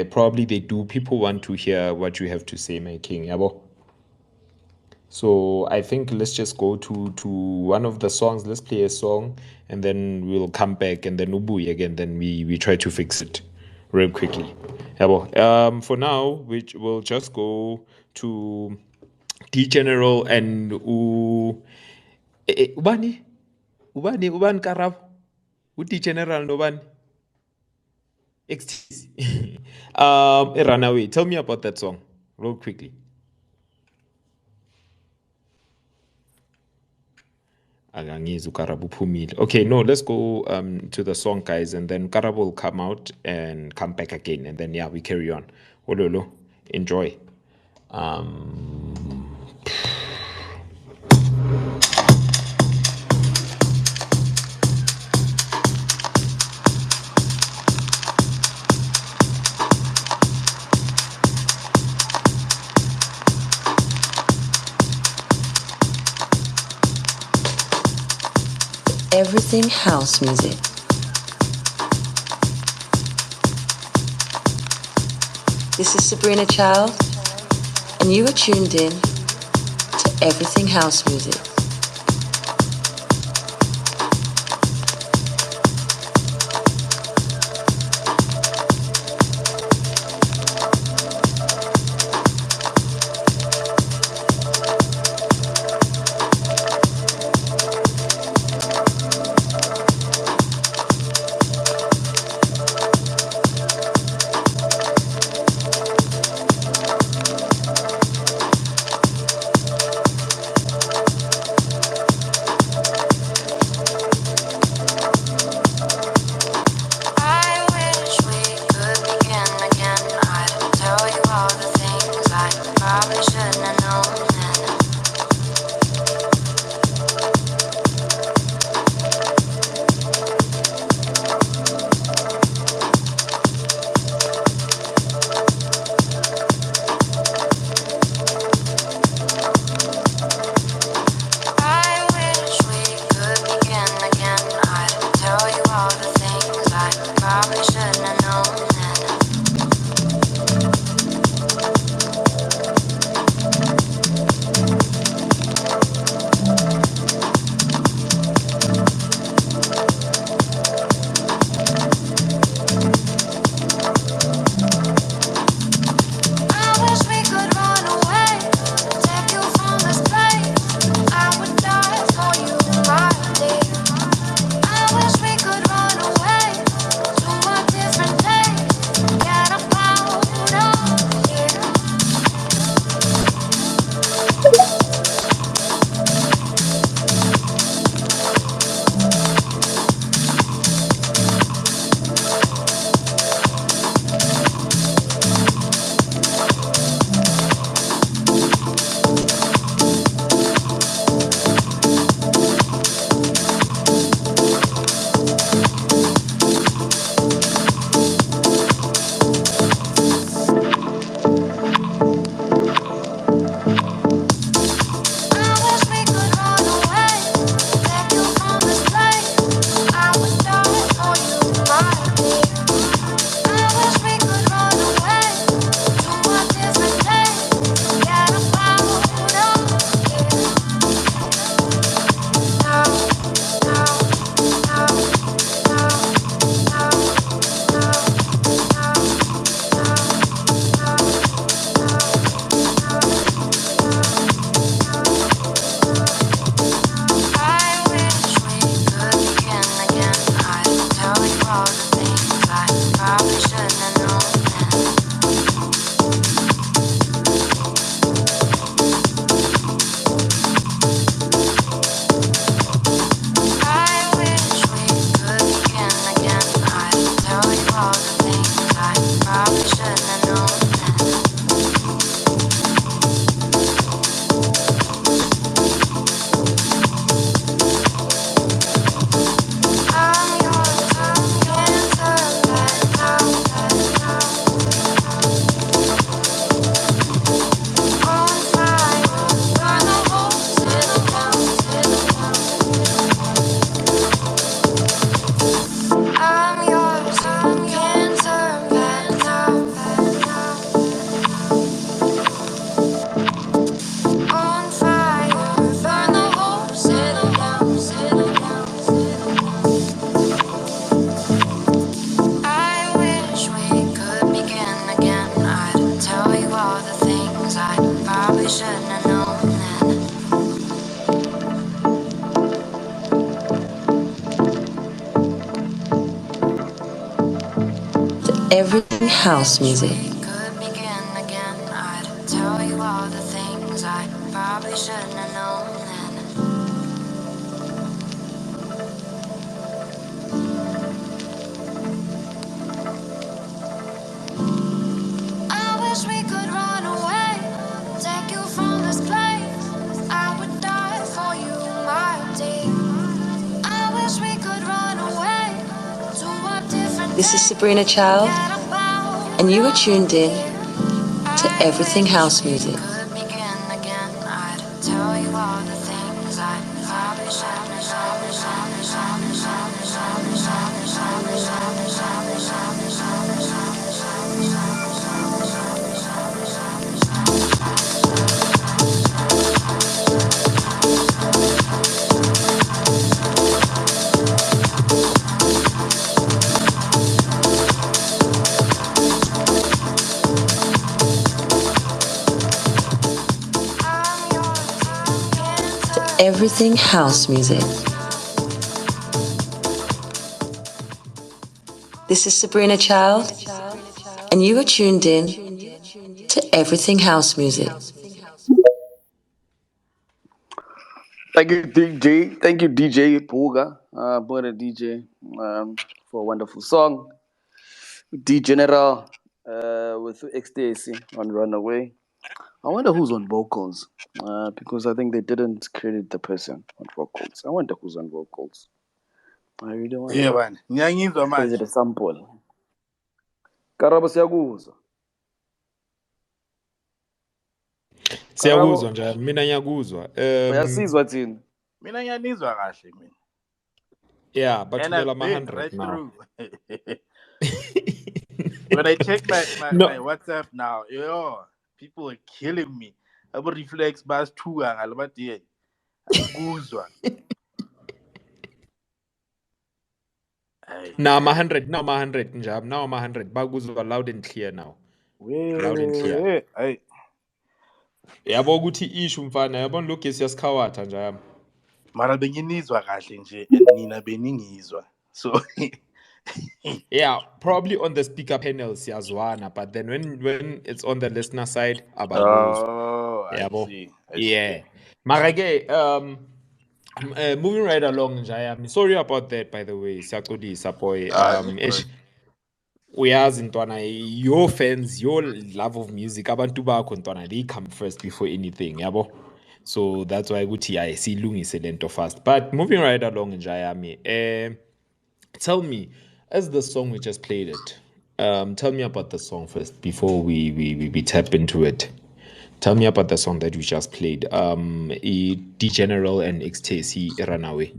probably they do. People want to hear what you have to say, my king. Yabo. So I think let's just go to one of the songs. Let's play a song, and then we'll come back, and then Ubuy again. Then we try to fix it real quickly. Yabo. For now, which we'll just go to D General and Ubani Karab, D General Nobani XTC. Runaway. Tell me about that song real quickly. Angangizwa uKarabo uphumile. Okay, no, let's go to the song, guys, and then Karabo will come out and come back again, and then yeah, we carry on. Ololo, enjoy. Everything house music. This is Sabrina Child, and you are tuned in to Everything House Music. house music. Could begin again. I'd tell you all the things I probably shouldn't have known then. I wish we could run away, take you from this place. I would die for you, my dear. I wish we could run away to a different This is Sabrina Child, and you are tuned in to Everything House Music. could begin again. I'd tell you all the things I probably shouldn't have Everything House Music. This is Sabrina Child, and you are tuned in to Everything House Music. Thank you, DJ. Thank you, DJ Puga, brother DJ, for a wonderful song. D General with Ecstasy on Runaway. I wonder who's on vocals because I think they didn't credit the person on vocals. I wonder who's on vocals. I really wonder. Yeah, man. Ngiyangizwa Or is it manje. a sample? Karabo siyakuzwa. Siyakuzwa njalo, mina ngiyakuzwa. Uyasizwa thina. Mina ngiyanizwa kahle mina. Yeah, but And we're I've been 100 right now. through. When I check my No. WhatsApp now, yo, people are killing me. Abo reflex bas 2 ngalabati. Akuzwa. Now I'm 100. Now I'm 100 njab. Now I'm 100. Bakuzwa loud and clear now. Loud and clear. Hey. Yabo ukuthi isho mfana, yabona lokhu siyasikhawatha njalo. Mara benginizwa kahle nje and nina beningizwa. So Yeah, probably on the speaker panel siyazwana, but then when it's on the listener side abakuzwa. oh, I Yabo. see. Yeah. Mara ke moving right along nje. Sorry about that, by the way. Siyaxolisa boy. Uyazi ntwana, your fans, your love of music, abantu bakho ntwana, they come first before anything, yabo. So that's why ukuthi silungise lento fast. But moving right along nje. Tell me, as the song we just played it, tell me about the song first before we tap into it. Tell me about the song that we just played. D General and Ecstasy Runaway.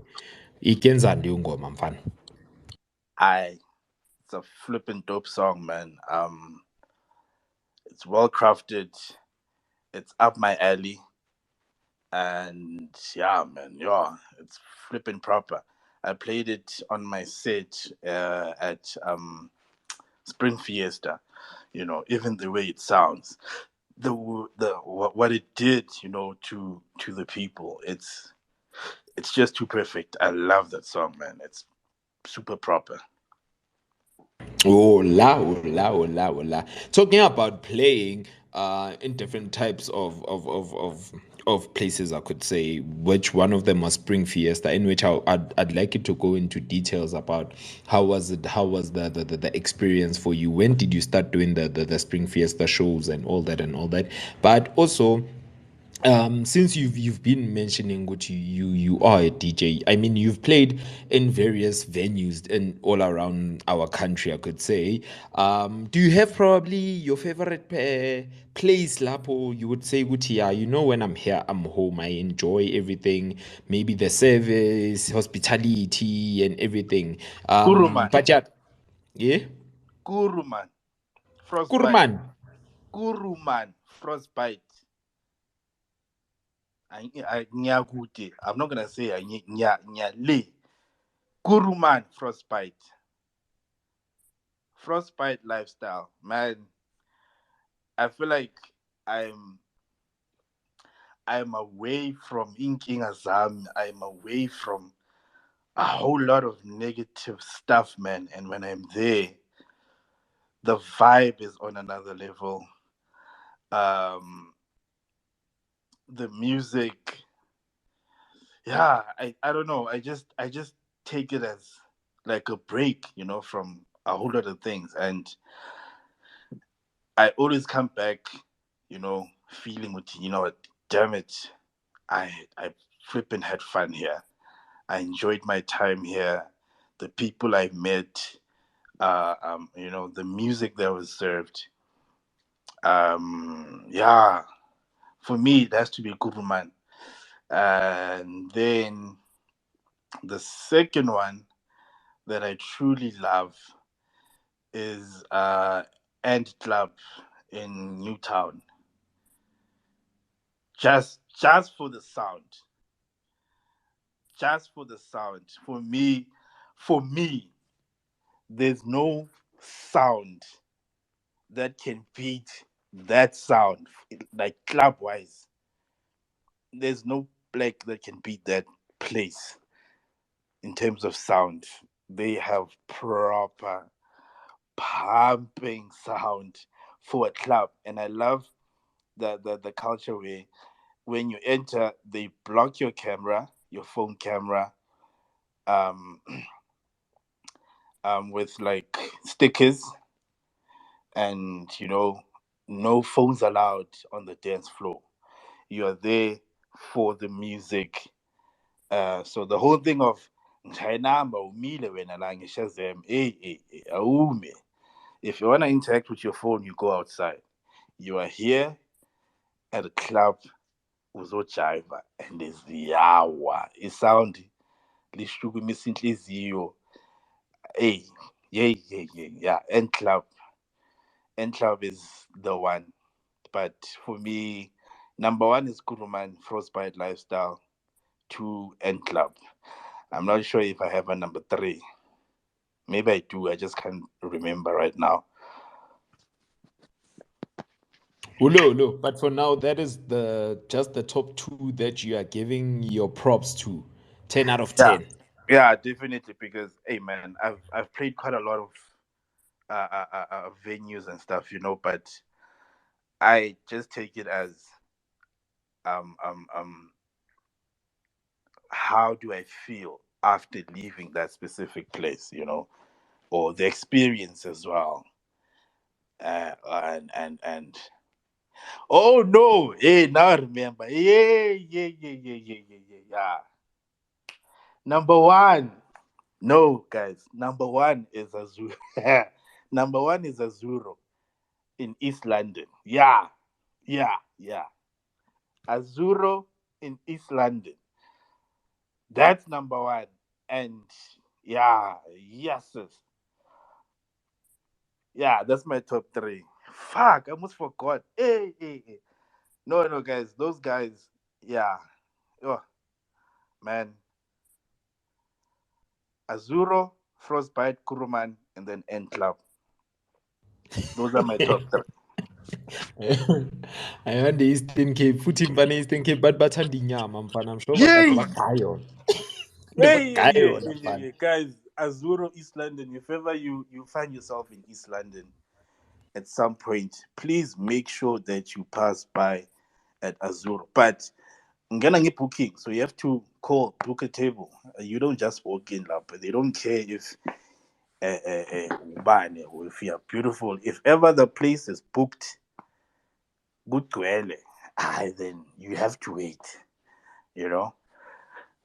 Ikenzani ngoma mfana? It's a flippin' dope song, man. It's well crafted. It's up my alley. And yeah, man, it's flipping proper. I played it on my set at Spring Fiesta. You know, even the way it sounds, what it did, you know, to the people, it's just too perfect. I love that song, man. It's super proper. Oh la. Talking about playing in different types of places, I could say, which one of them was Spring Fiesta, in which I'd like you to go into details about how was the experience for you. When did you start doing the Spring Fiesta shows and all that, but also since you've been mentioning what you are a DJ, I mean you've played in various venues in all around our country, I could say. Do you have probably your favorite place, Lapo? You would say, yeah, you know, when I'm here, I'm home. I enjoy everything. Maybe the service, hospitality, and everything. Kuruman. But yeah, Kuruman. Frostbite. Kurman. Kuruman. Frostbite. Nyakuti. I'm not gonna say nyale. Kuruman frostbite. Frostbite lifestyle, man. I feel like I'm away from inking azam. I'm away from a whole lot of negative stuff, man. And when I'm there, the vibe is on another level. The music, yeah, I don't know. I just take it as like a break, from a whole lot of things. And I always come back, feeling with, what, damn it, I flipping had fun here. I enjoyed my time here. The people I met, the music that was served. Yeah, for me, it has to be Kuruman. And then the second one that I truly love is Ant Club in Newtown. Just for the sound. Just for the sound. For me, there's no sound that can beat that sound, like club wise. There's no like that can beat that place in terms of sound. They have proper pumping sound for a club, and I love the culture where when you enter, they block your camera, your phone camera, um, with like stickers, and no phones allowed on the dance floor. You are there for the music. So the whole thing of Nchainamba umile wena la ngishazam, awume. If you want to interact with your phone, you go outside. You are here at a club uzojiva, and there's yawa isound lishukumisa inhliziyo. Hey, yeah. N club is the one. But for me, number one is Kuruman Frostbite Lifestyle. Two, N Club. I'm not sure if I have a number three. Maybe I do. I just can't remember right now. No. But for now, that is just the top two that you are giving your props to. 10 out of Yeah, 10. yeah, definitely. Because hey, man, I've played quite a lot of venues and stuff, but I just take it as um um um how do I feel after leaving that specific place, or the experience as well. And oh no, hey, now I remember. Yeah. Number one. No, guys. Number one is Azuro. Number one is Azuro in East London. Yeah. Azuro in East London. That's number one. And yeah, yes. Yeah, that's my top three. Fuck, I almost forgot. Hey. No, guys. Those guys, yeah. Oh, man. Azuro, Frostbite, Kuruman, and then N Club. Those are my top three. I the Eastern Cape, futhi mfana Eastern Cape, but bathanda inyama mfana. I'm sure bagade Yay! bagaya yona. Hey, Bagaya yona mfana. yeah. Guys, Azuro, East London. If ever you find yourself in East London at some point, please make sure that you pass by at Azuro. But ngana booking, so you have to book a table. You don't just walk in, but they don't care if ubani or if you're beautiful. If ever the place is booked, good kwele, then you have to wait. You know,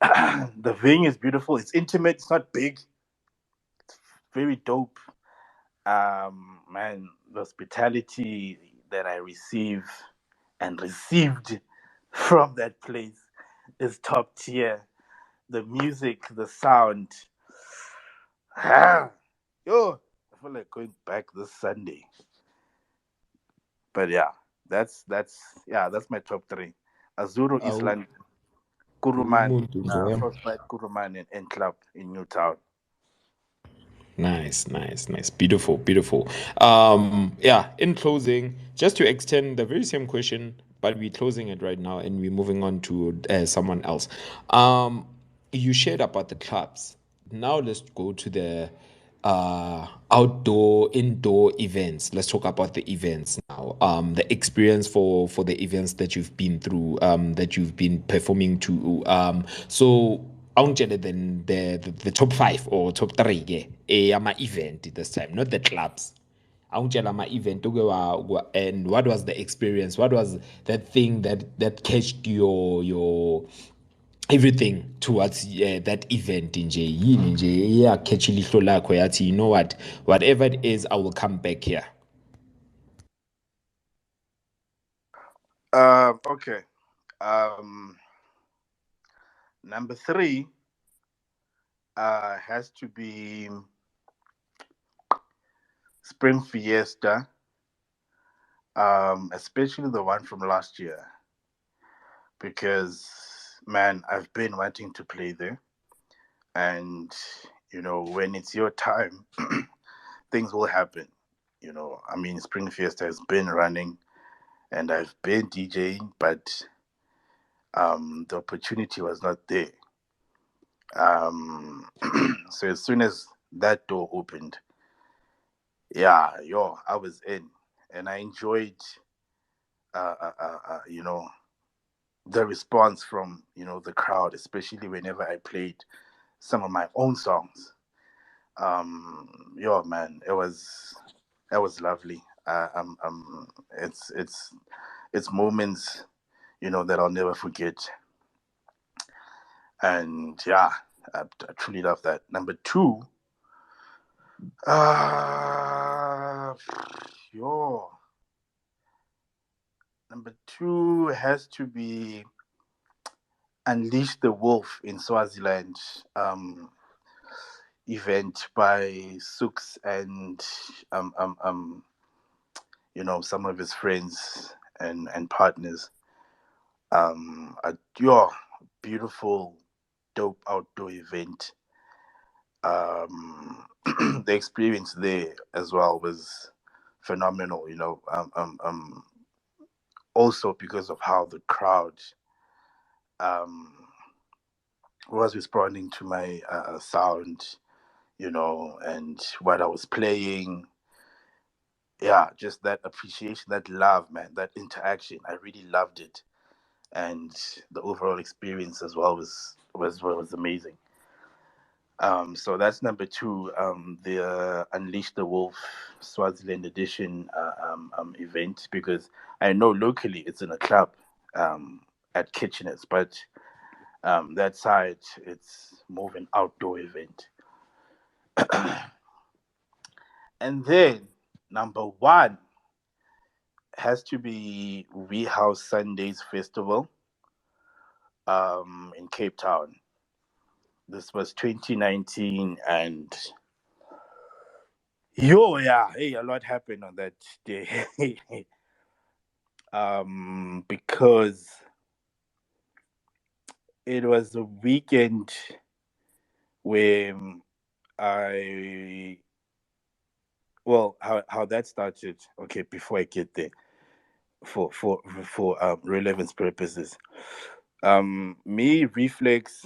the venue is beautiful. It's intimate. It's not big. Very dope. Man, the hospitality that I receive and received from that place is top tier. The music, the sound. Yo, I feel like going back this Sunday. But yeah, that's my top three. Azuro East Awu- London, Kuruman, umuntu nje. Frostbite Kuruman and Club in Newtown. Nice. Beautiful. Yeah, in closing, just to extend the very same question, but we're closing it right now and we're moving on to someone else. You shared about the clubs. Now let's go to outdoor, indoor events. Let's talk about the events now. The experience for the events that you've been through, that you've been performing to. So awungitshele then the top 5 or top 3 ama event this time, not the clubs. Awungitshela ama event and what was the experience? What was that thing that catched your everything towards that event nje yini nje eyakhetha ilihlo lakho yathi you know what, whatever it is, I will come back here. Okay. Number 3 has to be Spring Fiesta, especially the one from last year, because man, I've been wanting to play there, and when it's your time, things will happen. I mean, Spring Fiesta has been running, and I've been DJing, but the opportunity was not there. So as soon as that door opened, yeah, I was in, and I enjoyed, the response from the crowd, especially whenever I played some of my own songs. Man, it was lovely. It's moments that I'll never forget, and yeah, I truly love that. Number 2, yo, number 2 has to be Unleash the Wolf in Swaziland. Event by Sooks and some of his friends and partners. A beautiful, dope outdoor event. The experience there as well was phenomenal. Also because of how the crowd was responding to my sound, and what I was playing. Yeah, just that appreciation, that love, man, that interaction. I really loved it, and the overall experience as well was amazing. So that's number 2, the Unleash the Wolf Swaziland edition event, because I know locally it's in a club at Kitchenets, but that side it's more of an outdoor event. And then number 1 has to be We House Sundays Festival in Cape Town. This was 2019, and hey, a lot happened on that day. Because it was a weekend where how that started. Okay, before I get there, for relevance purposes, me, Rephlex,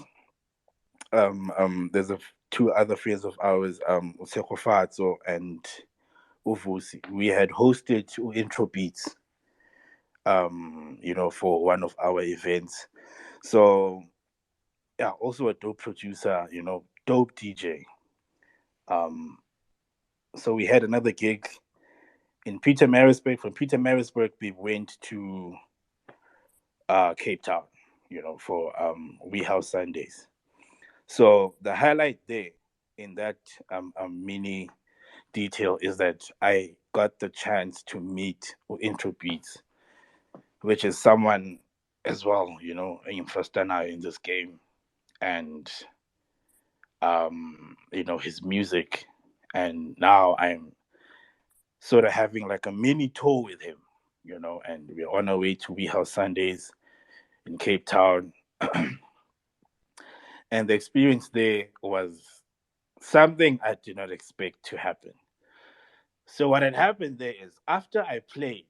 there's 2 other friends of ours, Sekofatso and Uvusi. We had hosted 2 intro beats, for one of our events. So yeah, also a dope producer, dope DJ. So we had another gig in Pietermaritzburg. From Pietermaritzburg, we went to Cape Town, for We House Sundays. So the highlight there in that mini detail is that I got the chance to meet Intro Beats, which is someone as well, in Frostana in this game, and his music. And now I'm sort of having like a mini tour with him, and we're on our way to We House Sundays in Cape Town. And the experience there was something I did not expect to happen. So what had happened there is after I played,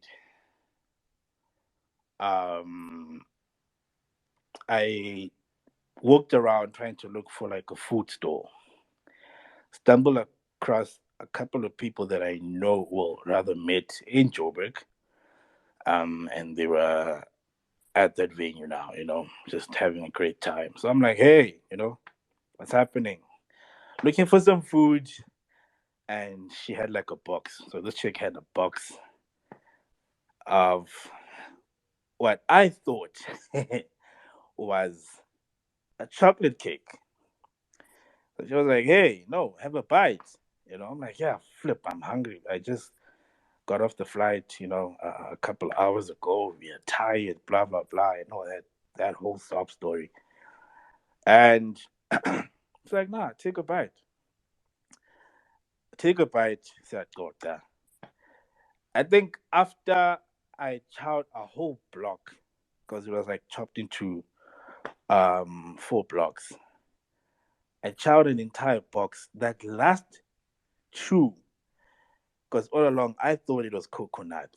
I walked around trying to look for like a food store. Stumbled across a couple of people that I know, well, rather met in Joburg. And they were at that venue now, just having a great time. So I'm like, hey, what's happening? Looking for some food. And she had like a box. So this chick had a box of what I thought was a chocolate cake. So she was like, hey, no, have a bite. I'm like, yeah, flip, I'm hungry. I just got off the flight, a couple hours ago. We are tired, blah, blah, blah, that whole sob story. And it's like, nah, take a bite. Take a bite, said Gota. I think after I chowed a whole block, because it was like chopped into 4 blocks. I chowed an entire box. That last chew, because all along I thought it was coconut.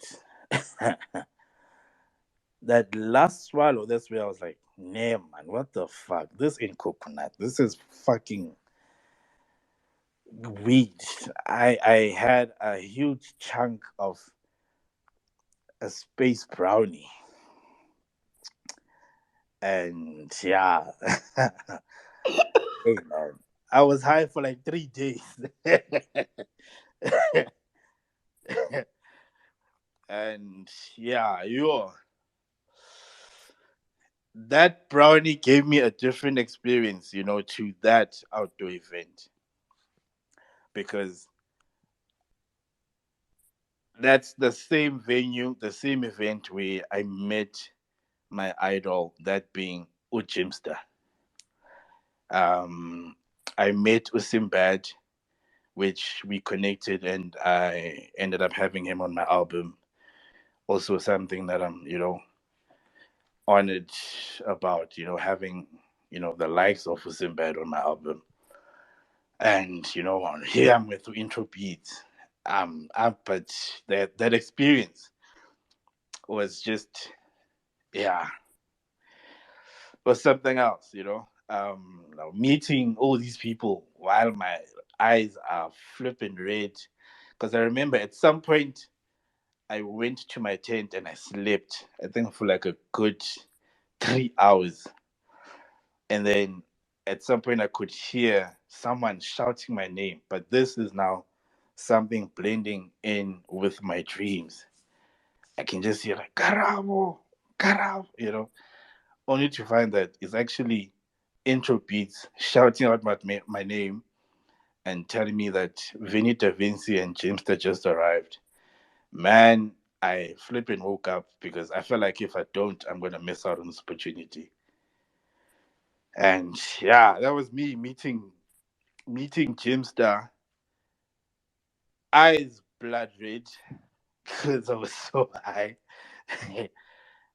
That last swallow, that's where I was like, nah, man, what the fuck? This ain't coconut. This is fucking weed. I had a huge chunk of a space brownie. And yeah, hey man, I was high for like 3 days. And yeah, that brownie gave me a different experience, to that outdoor event. Because that's the same venue, the same event where I met my idol, that being Ujimster. I met Simbad, which we connected, and I ended up having him on my album. Also, something that I'm, honored about, having, the likes of Simbad on my album. And, here I'm with intro beats. But that experience was just, yeah, was something else, now meeting all these people while my eyes are flipping red. Because I remember at some point I went to my tent and I slept, I think for like a good 3 hours. And then at some point I could hear someone shouting my name. But this is now something blending in with my dreams. I can just hear like Karabo, Karabo, only to find that it's actually intro beats shouting out my name and telling me that Vinny Da Vinci and Jamester just arrived. Man, I flipping woke up because I felt like if I don't, I'm gonna miss out on this opportunity. And yeah, that was me meeting Jamster, eyes blood red because I was so high.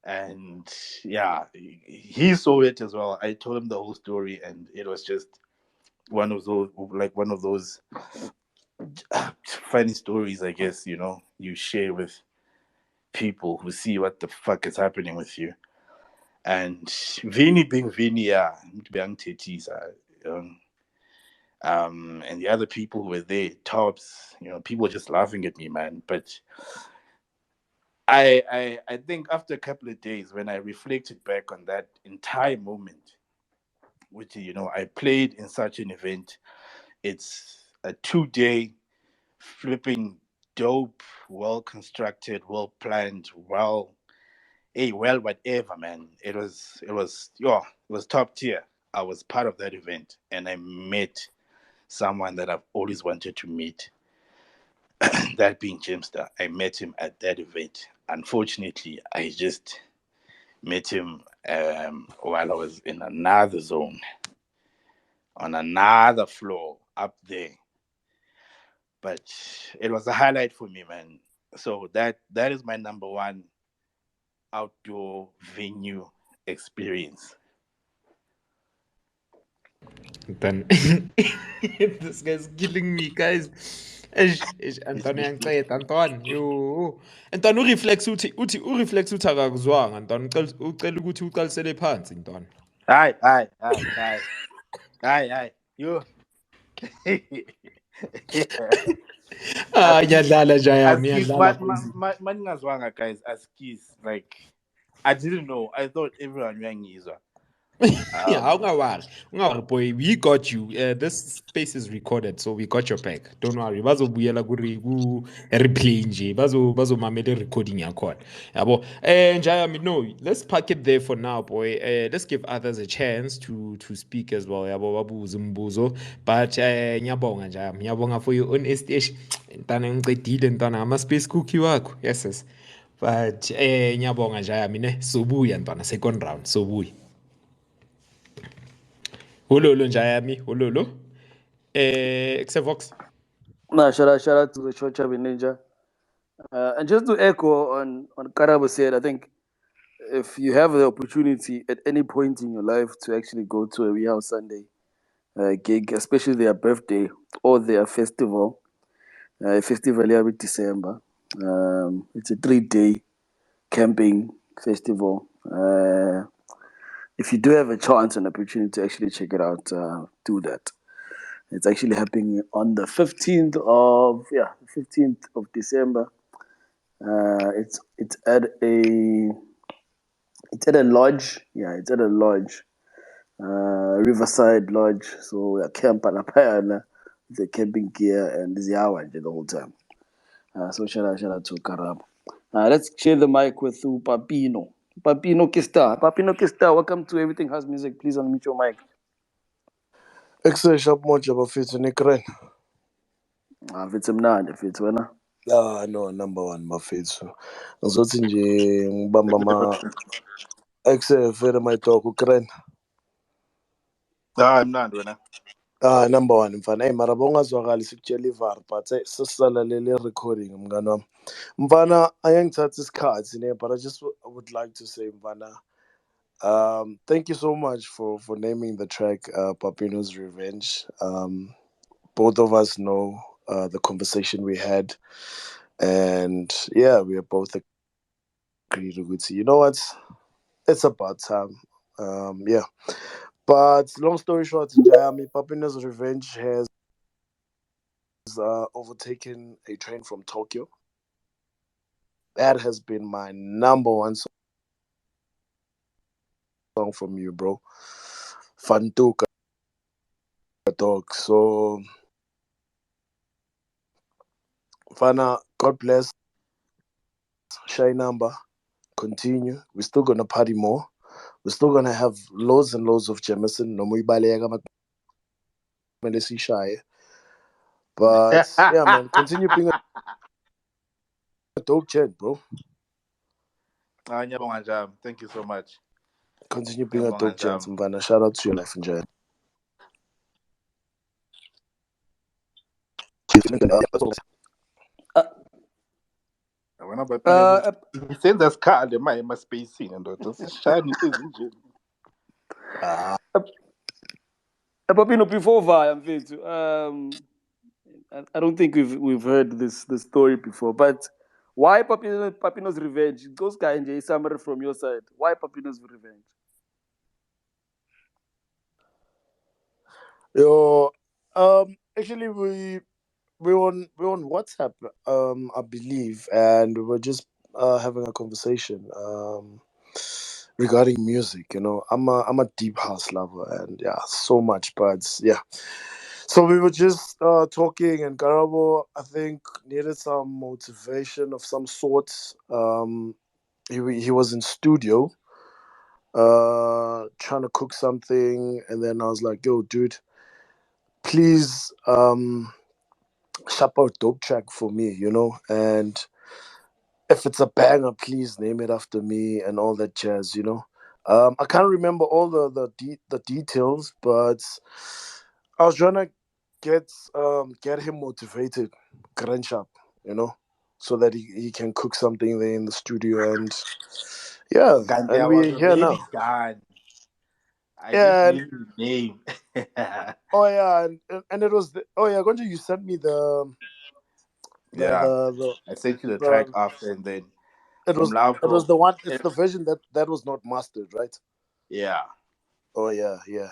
And yeah, he saw it as well. I told him the whole story, and it was just one of those funny stories, I guess, you share with people who see what the fuck is happening with you. And Vini being Vini, yeah, being Tetisa, and the other people who were there, tops, people just laughing at me, man. But I think after a couple of days, when I reflected back on that entire moment, which I played in such an event, it's a 2 day flipping dope, well constructed, well planned, whatever, man. It was top tier. I was part of that event, and I met someone that I've always wanted to meet. That being Jimster, I met him at that event. Unfortunately, I just met him while I was in another zone, on another floor up there. But it was a highlight for me, man. So that is my number one outdoor venue experience. Then this guy's killing me, guys. Anton uyangiqeda Anton. Yo. Anton ureflex uthi akakuzwanga Anton. Ucela ukuthi uqalisele phansi Anton. Hi. You. Ngiyadlala Jayami, As kiss, ngiyadlala boys. maningazwanga guys, as kiss, like I didn't know. I thought everyone knew Yeah, ungawari boy, we got you. This space is recorded, so we got your back. Don't worry. Bazobuyela ku replay nje. Bazomamela recording yakhona. Yabo. Jayami, no, let's park it there for now, boy. Let's give others a chance to speak as well. Yabo babuze umbuzo. But ngiyabonga Jayami. Ngiyabonga for your honesty. Ntana ngicedile ntana ama space cookie wakho. Yes. But ngiyabonga Jayami ne. Sobuya ntana second round. Sobuya. Ulolo Njayami, ulolo. Evox. Nah, shout out to the short chubby ninja. And just to echo on Karabo said, I think if you have the opportunity at any point in your life to actually go to a Real Sunday gig, especially their birthday or their festival, festival here with December. It's a 3-day camping festival. If you do have a chance and opportunity to actually check it out, do that. It's actually happening on the 15th of December. It's at a lodge. Yeah, it's at a lodge, Riverside Lodge. So we are camping up with the camping gear and Ziawa the whole time. So shout out to Karab. Let's share the mic with Papino. Papino Kista, welcome to Everything Has Music. Please unmute your mic. Ekusesha moja bafethu nekren. If it's wena. No, number one bafethu. Ngizothi nje ngibamba ekuse my dog ukren. I'm not doing Number one mfana. Hey mara bongazwakali sikutshela ivar but sesisalalele recording mngani wami. Mfana ayangithatha isikhathi ne but I just would like to say mfana thank you so much for naming the track Papino's Revenge. Both of us know the conversation we had. And yeah, we are both agreed with you know what? It's about time. Yeah. But long story short, Njayami, Papina's Revenge has overtaken a train from Tokyo. That has been my number one song from you, bro. Fantuka dog. So Fana, God bless. Shy number. Continue. We're still gonna party more. We're still gonna have loads and loads of Jameson. No shy. But yeah, man, continue being a dope gent, bro. Thank you so much. Continue being a dope gent, Mvana. Shout out to your life, enjoy. He said that's car the my space scene and that's shiny engine. Papino, before Vi, I don't think we've heard this story before, but why Papino's Revenge? Those guys in summary from your side. Why Papino's Revenge? Yo, actually we on WhatsApp, I believe, and we were just having a conversation regarding music. You know, I'm a deep house lover, and yeah, so much, but yeah. So we were just talking, and Garabo, I think, needed some motivation of some sort. He was in studio, trying to cook something, and then I was like, "Yo, dude, please, sharp out dope track for me, you know, and if it's a banger, please name it after me and all that jazz, you know." I can't remember all the details, but I was trying to get him motivated, grand sharp, you know, so that he can cook something there in the studio, and yeah, and I was we're here already now. done. I just Yeah, need his name. oh yeah, and it was oh yeah, Gonja, you sent me the Yeah. the the, I sent you the track the after and then it from was it was Lauco. the one. It's the version that was not mastered, right? Yeah. Oh yeah, yeah.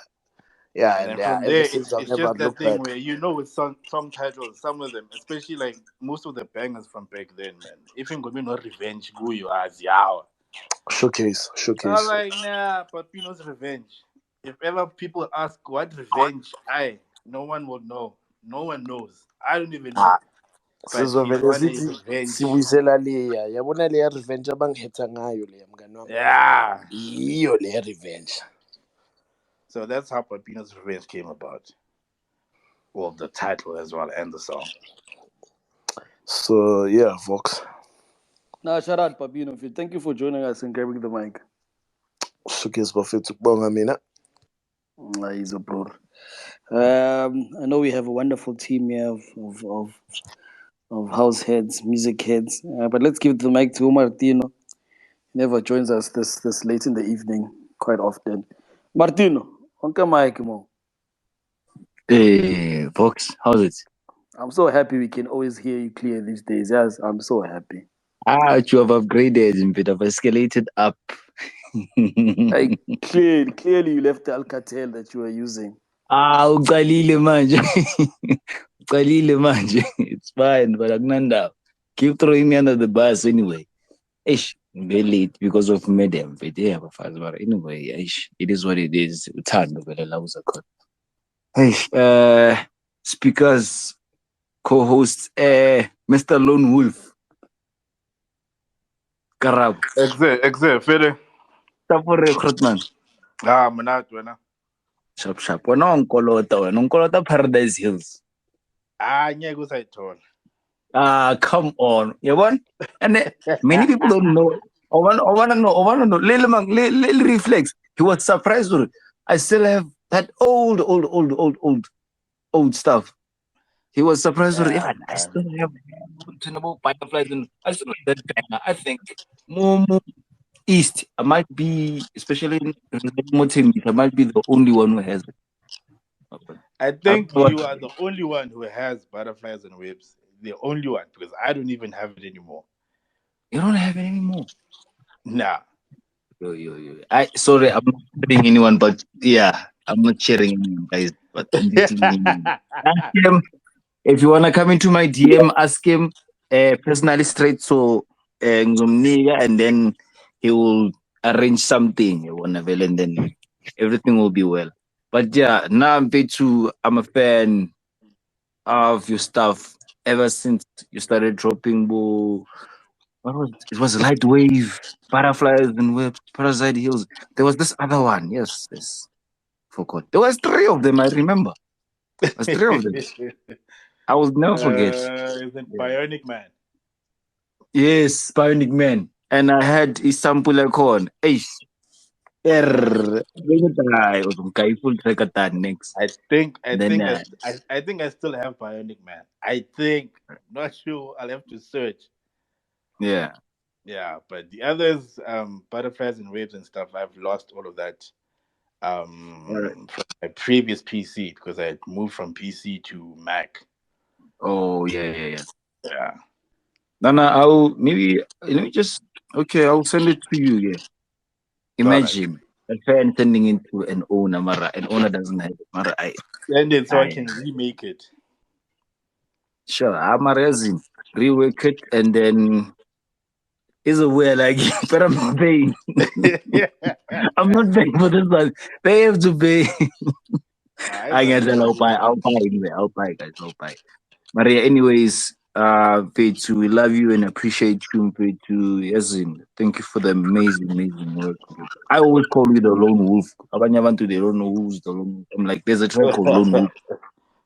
Yeah, And and then yeah, from ever there, since I've it's never just that looked thing back. where with song titles, some of them, especially like most of the bangers from back then, man. If you're gonna be no revenge, go you as yaw. Showcase, So I was showcase. like, nah, Papino's revenge. If ever people ask what revenge, no one will know. No one knows. I don't even know. Ah, But he's sizovele on a sithi revenge. sibuyisela leya yabona leya revenge abangithetha ngayo leya mngani wami, Yeah. yiyo leya revenge. So that's how Papino's revenge came about. Well, the title as well and the song. So yeah, Vox, Now, shout out, Papino. Thank you for joining us and grabbing the mic. showcase bafethu kubonga mina. He's a bro. I know we have a wonderful team here of house heads, music heads. But let's give the mic to Martino. He never joins us this late in the evening quite often. Martino, on the mic, mo. Hey, Fox, how's it? I'm so happy we can always hear you clear these days. Yes, I'm so happy. You have upgraded a bit of escalated up. Like clearly you left the Alcatel that you were using. Uqalile manje. Uqalile manje. It's fine, but akunandaba. Keep throwing me under the bus anyway. Ish, very late because of madam. But yeah, but anyway, ish, it is what it is. Uthando vele la uzakhona. Hey, speakers, co-host, Mr. Lone Wolf, Karab, Exit, Fede. stop for recruitment. Manat, wena. Sharp. Wena unkolota Paradise Hills. Ngeke usayithola. Come on. You want? And many people don't know. I want to know. Little Reflex. He was surprised. I still have that old stuff. He was surprised. Yeah, I man. still have butterflies and I still have that banger. I think more East. I might be, especially in Motim, I might be the only one who has it. I I don't think know what you are the only one who has butterflies and webs. The only one, because I don't even have it anymore. you don't have it anymore. Nah. Yo. Sorry, I'm not sharing anyone, but yeah, I'm not sharing anyone, guys. But I'm just ask him if you wanna come into my DM, ask him personally straight. So ngizomnika, and then he will arrange something. You wanna well, and then everything will be well. But yeah, now I'm a fan of your stuff ever since you started dropping. What was it? It was Light Wave, Butterflies and Webs, Parasite Hills. There was this other one. Yes. Forgot. There was three of them. I remember. There was three of them. I will never forget. Is it Yeah. Bionic Man? Yes, Bionic Man. And I had Isampula Corn. Eish. Next. I think Then I think I still have Bionic Man. I think, not sure. I'll have to search. yeah. Yeah, but the others, butterflies and waves and stuff, I've lost all of that. Alright. From my previous PC because I had moved from PC to Mac. Oh yeah. Yeah. Nana, I'll maybe let me just I'll send it to you. Yeah. All right. Imagine a fan turning into an owner, Mara. An owner doesn't have it. Mara, Send it so I I can remake it. sure, I'm a resin. Rework it and then is a way like but I'm not paying. I'm not paying for this one. They have to pay. I guess I'll buy anyway. I'll buy guys, I'll buy. Maria, anyways, Petu, we love you and appreciate you, Petu. Yasin, thank you for the amazing work. I always call you the lone wolf. Abanyabantu, they don't know who's the lone wolf. I'm like, there's a track called Lone Wolf.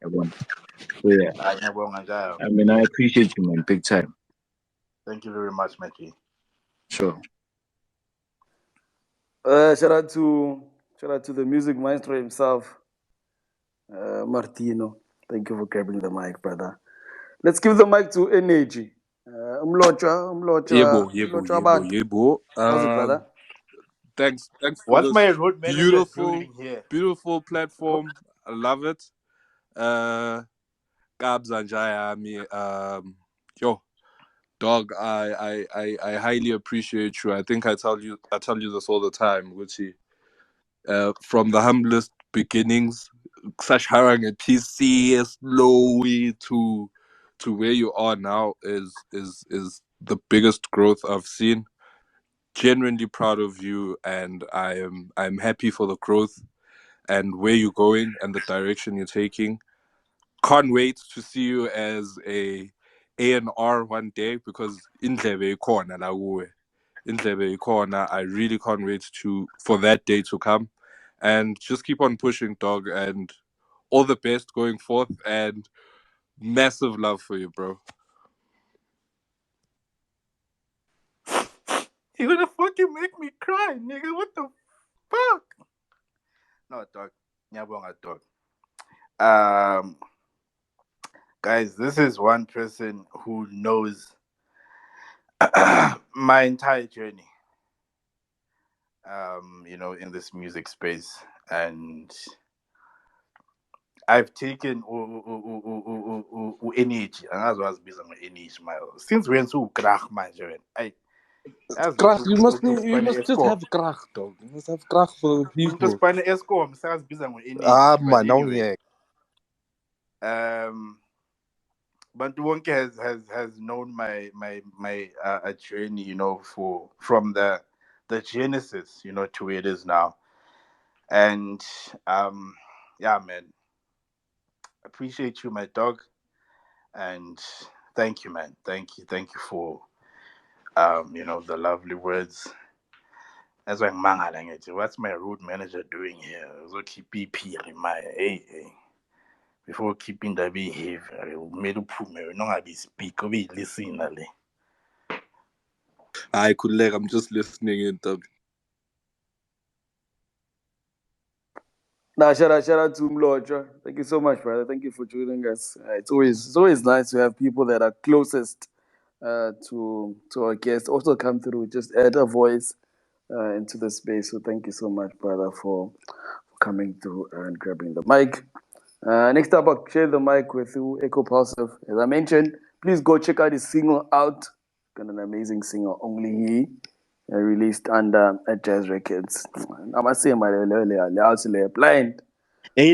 Everyone. So yeah, I mean, I appreciate you, man, big time. Thank you very much, Matthew. Sure. Shout out to the music maestro himself, Martino. Thank you for grabbing the mic, brother. Let's give the mic to Energy. Umlocha abantu. Yebo. How's it, brother? Thanks for What's this my road manager doing here? beautiful platform. I love it. Kabs and Jayami. Yo, dog, I highly appreciate you. I think I tell you this all the time, Gucci. From the humblest beginnings such harang and PC slowly to where you are now is the biggest growth I've seen. Genuinely proud of you, and I'm happy for the growth and where you're going and the direction you're taking. Can't wait to see you as A&R one day, because indlebe ikhona la kuwe. Indlebe ikhona. I really can't wait for that day to come. And just keep on pushing, dog, and all the best going forth, and massive love for you, bro. You're gonna fucking make me cry, nigga. What the fuck? No, dog. Nyabonga, dog. Guys, this is one person who knows my entire journey. In this music space, and I've taken energy, and as well as based on energy, since when so krach manje, Krach, you must just have krach, dog. You must have krach for the people. Man, anyway. But Fonque has known my journey, from the genesis, to where it is now. And yeah, man, appreciate you, my dog, and thank you, man. Thank you for the lovely words. That's why what's my road manager doing here? So keep BP in my hey. Before keeping the behavior, made up no be speak of it, listen. I could leg. I'm just listening in, dog. Nah, shout out to Mloja. Thank you so much, brother. Thank you for joining us. It's always nice to have people that are closest to our guests also come through, just add a voice into the space. So thank you so much, brother, for coming through and grabbing the mic. Next up, I'll share the mic with you, Echo Pulsive. As I mentioned, please go check out his single out. Got an amazing single, Only He, released under at Jazz Records. I'm not saying my blind. Hey, Hey,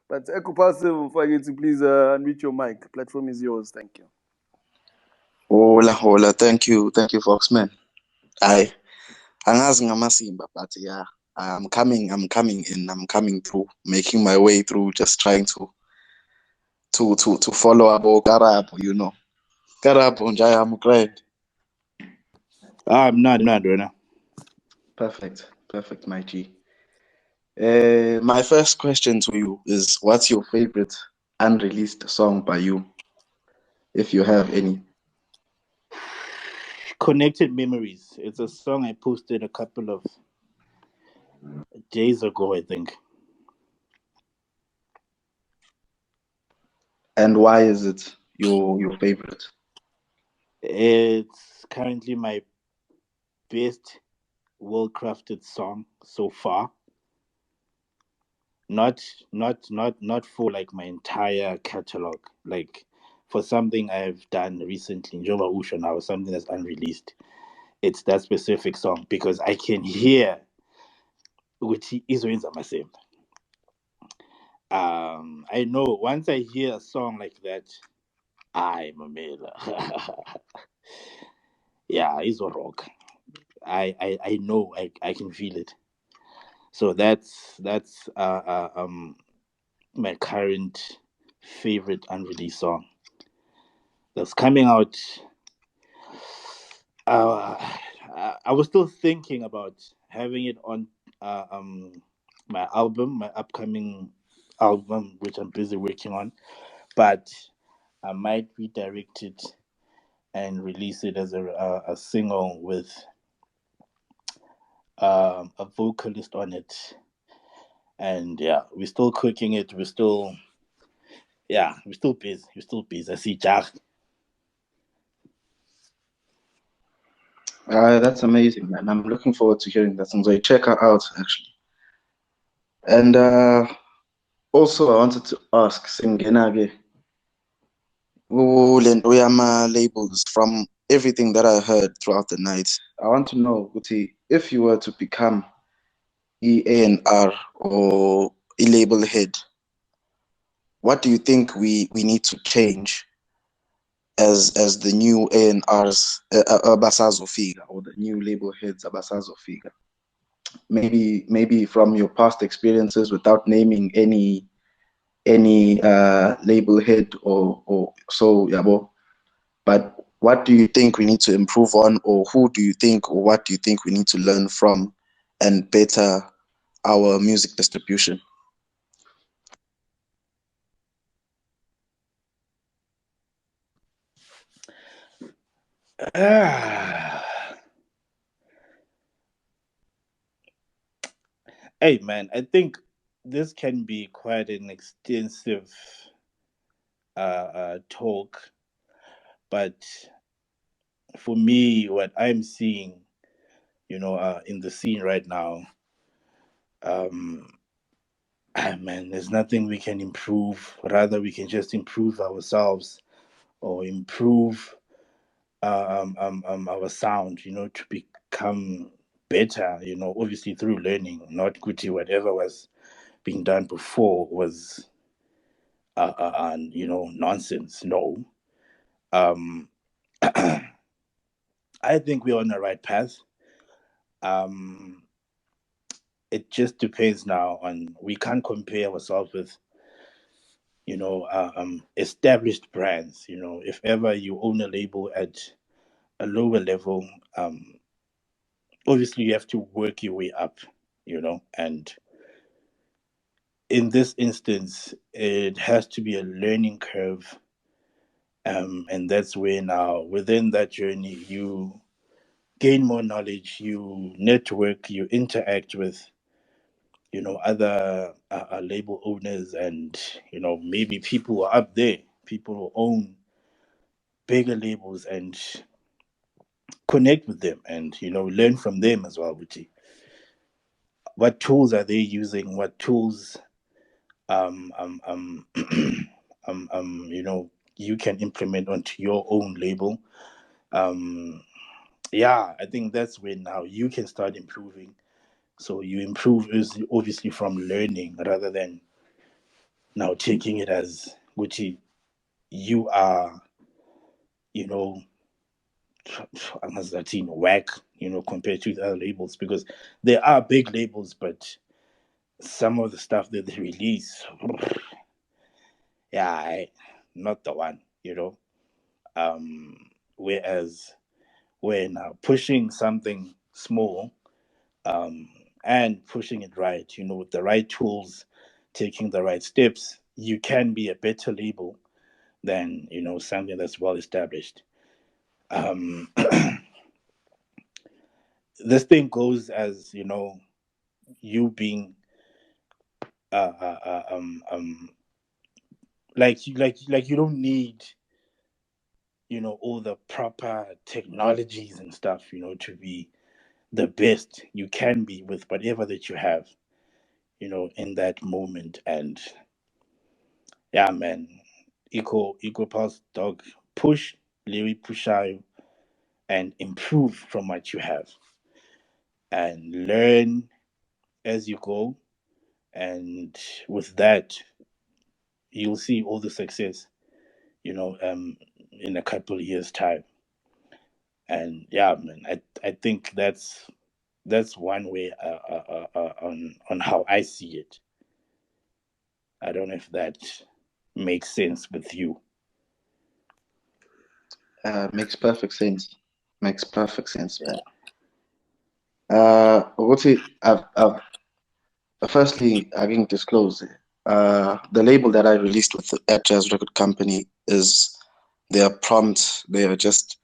But Echo Pulsive, please unmute your mic. Platform is yours. Thank you. Hola. Thank you, Foxman. Angazi ngamasimba, but yeah, I'm coming in. I'm coming through, making my way through, just trying to follow about Karabo, Karabo njaya I'm great. I'm not doing. Perfect, my G. My first question to you is, what's your favorite unreleased song by you, if you have any? Connected Memories. It's a song I posted a couple of days ago, I think. And why is it your favorite? It's currently my best well-crafted song so far. Not for like my entire catalog. Like for something I've done recently, Njoba Usha now, something that's unreleased. It's that specific song because I can hear which is the same. I know once I hear a song like that, I'm a male. Yeah, it's a rock. I know I can feel it. So that's my current favorite unreleased song that's coming out. I was still thinking about having it on my upcoming album, which I'm busy working on, but I might redirect it and release it as a single with a vocalist on it. And yeah, we're still cooking it. We're still busy. I see Jack. That's amazing, man. I'm looking forward to hearing that song. So check her out, actually. And also, I wanted to ask, Singenage, lento yama labels from everything that I heard throughout the night, I want to know, Guti, if you were to become EANR or a label head, what do you think we need to change as the new ANRs abasazofika, or the new label heads abasazofika? Maybe from your past experiences, without naming any label head or so, yabo. But what do you think we need to improve on, or who do you think, or what do you think we need to learn from and better our music distribution? Hey man, I think this can be quite an extensive talk, but for me, what I'm seeing, in the scene right now, um, man, there's nothing we can improve. Rather, we can just improve ourselves or improve our sound, to become better, obviously through learning, not Gucci, whatever was being done before was, nonsense. No. Um, I think we're on the right path. Um, it just depends now on, we can't compare ourselves with, established brands. If ever you own a label at a lower level, obviously you have to work your way up, and in this instance, it has to be a learning curve. And that's where now, within that journey, you gain more knowledge, you network, you interact with, other label owners, and, maybe people who are up there, people who own bigger labels, and connect with them and, learn from them as well, Wuti. What tools are they using? What tools you can implement onto your own label? Yeah, I think that's when now you can start improving. So you improve is obviously from learning rather than now taking it as Gucci, you are, you know, whack, compared to the other labels, because there are big labels, but some of the stuff that they release, yeah, not the one. Um, Whereas when pushing something small, um, and pushing it right, with the right tools, taking the right steps, you can be a better label than, something that's well established. Um, this thing goes as, you being uh, uh, um, um, like you don't need, all the proper technologies and stuff, to be the best you can be with whatever that you have, in that moment. And yeah, man, equal pulse dog, push, Lewy pushayo, and improve from what you have, and learn as you go. And with that, you'll see all the success, in a couple of years' time. And yeah, man, I think that's one way, on how I see it. I don't know if that makes sense with you. Makes perfect sense. Makes perfect sense, Yeah. man. Firstly, I can disclose. The label that I released with at Jazz Record Company is their prompt. They are just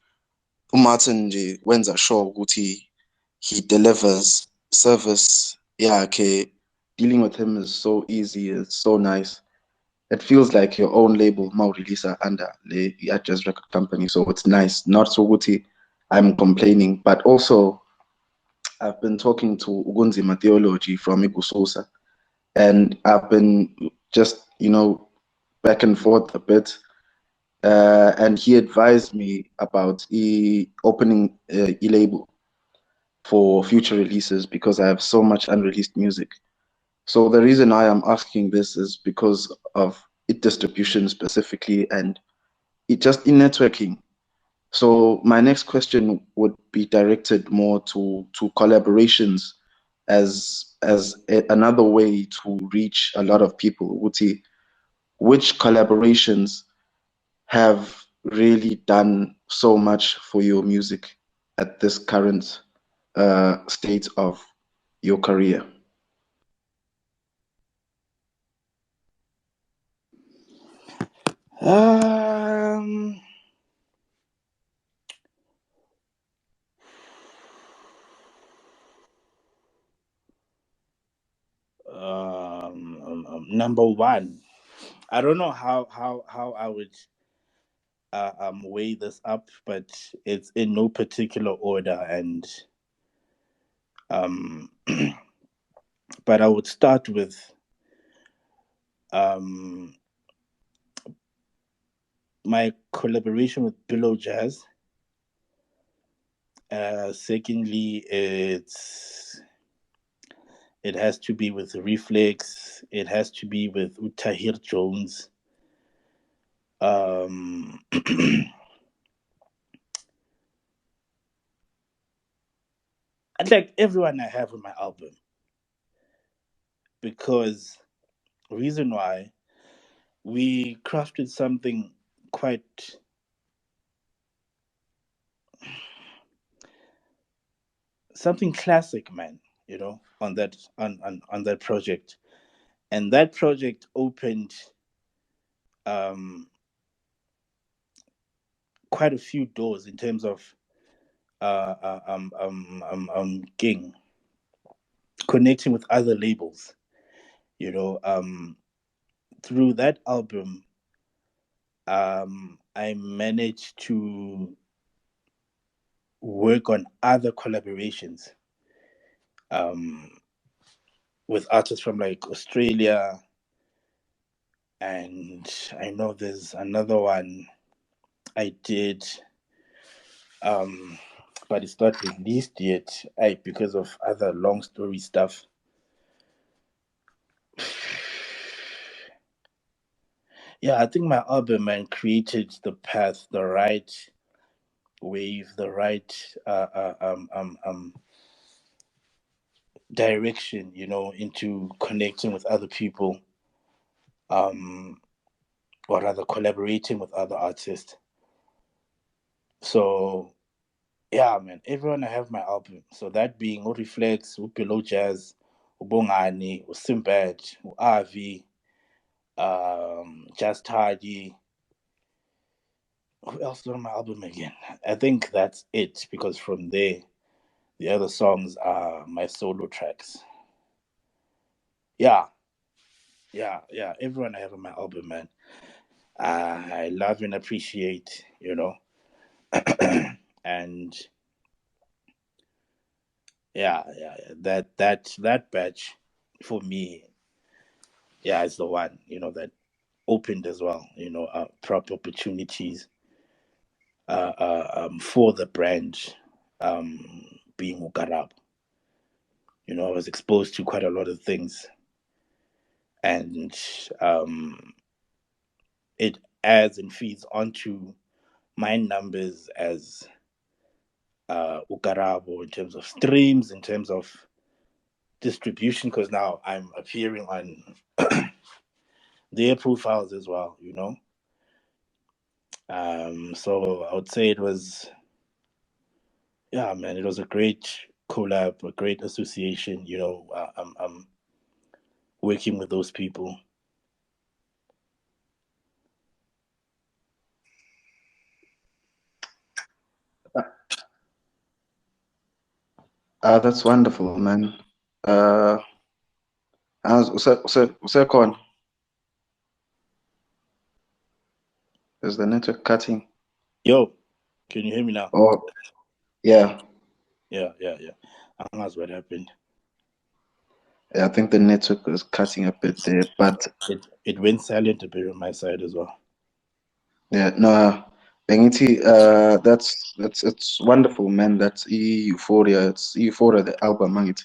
Martin Wenza Shaw Guti. He delivers service. Yeah, okay. Dealing with him is so easy. It's so nice. It feels like your own label, Mau Releaser under the Jazz Record Company. So it's nice. Not so Guti. I'm complaining, but also I've been talking to Ugunzima Theology from Igusosa, and I've been just, back and forth a bit. and he advised me about opening e-label for future releases because I have so much unreleased music. So the reason I am asking this is because of it distribution specifically and it just in networking. So my next question would be directed more to collaborations as another way to reach a lot of people. Uti, which collaborations have really done so much for your music at this current state of your career? Um, Number one, I don't know how I would weigh this up, but it's in no particular order, and um, but I would start with um my collaboration with Billowjazz. Secondly, it has to be with Rephlex. It has to be with Tahir Jones. I'd like everyone I have on my album, because reason why we crafted something quite something classic, man. On that project, and that project opened um quite a few doors in terms of gang connecting with other labels. You know, through that album, I managed to work on other collaborations um, with artists from like Australia, and I know there's another one I did, but it's not released yet. Because of other long story stuff. Yeah, I think my album, man, created the path, the right wave, the right direction, into connecting with other people, um, or rather collaborating with other artists. So yeah, man, everyone I have my album. So that being Reflex, Billowjazz, Bongani, Simbad, Avi, Jus Tadi. Who else is on my album again? I think that's it, because from there, the other songs are my solo tracks. Yeah, yeah. Everyone I have on my album, man. I love and appreciate, and yeah. That batch for me, yeah, is the one, that opened as well, proper opportunities for the brand, being Ukarab. I was exposed to quite a lot of things, and it adds and feeds onto my numbers as Ukarabo, in terms of streams, in terms of distribution, because now I'm appearing on their profiles as well, So I would say it was, yeah, man, it was a great collab, a great association, working with those people. That's wonderful, man. Usekon, is the network cutting? Yo, can you hear me now? Oh, yeah. Yeah. I don't know what happened. I think the network is cutting a bit there, but It went silent a bit on my side as well. Yeah, no, Bengithi, that's it's wonderful, man. That's Euphoria. It's Euphoria, the album, mangit.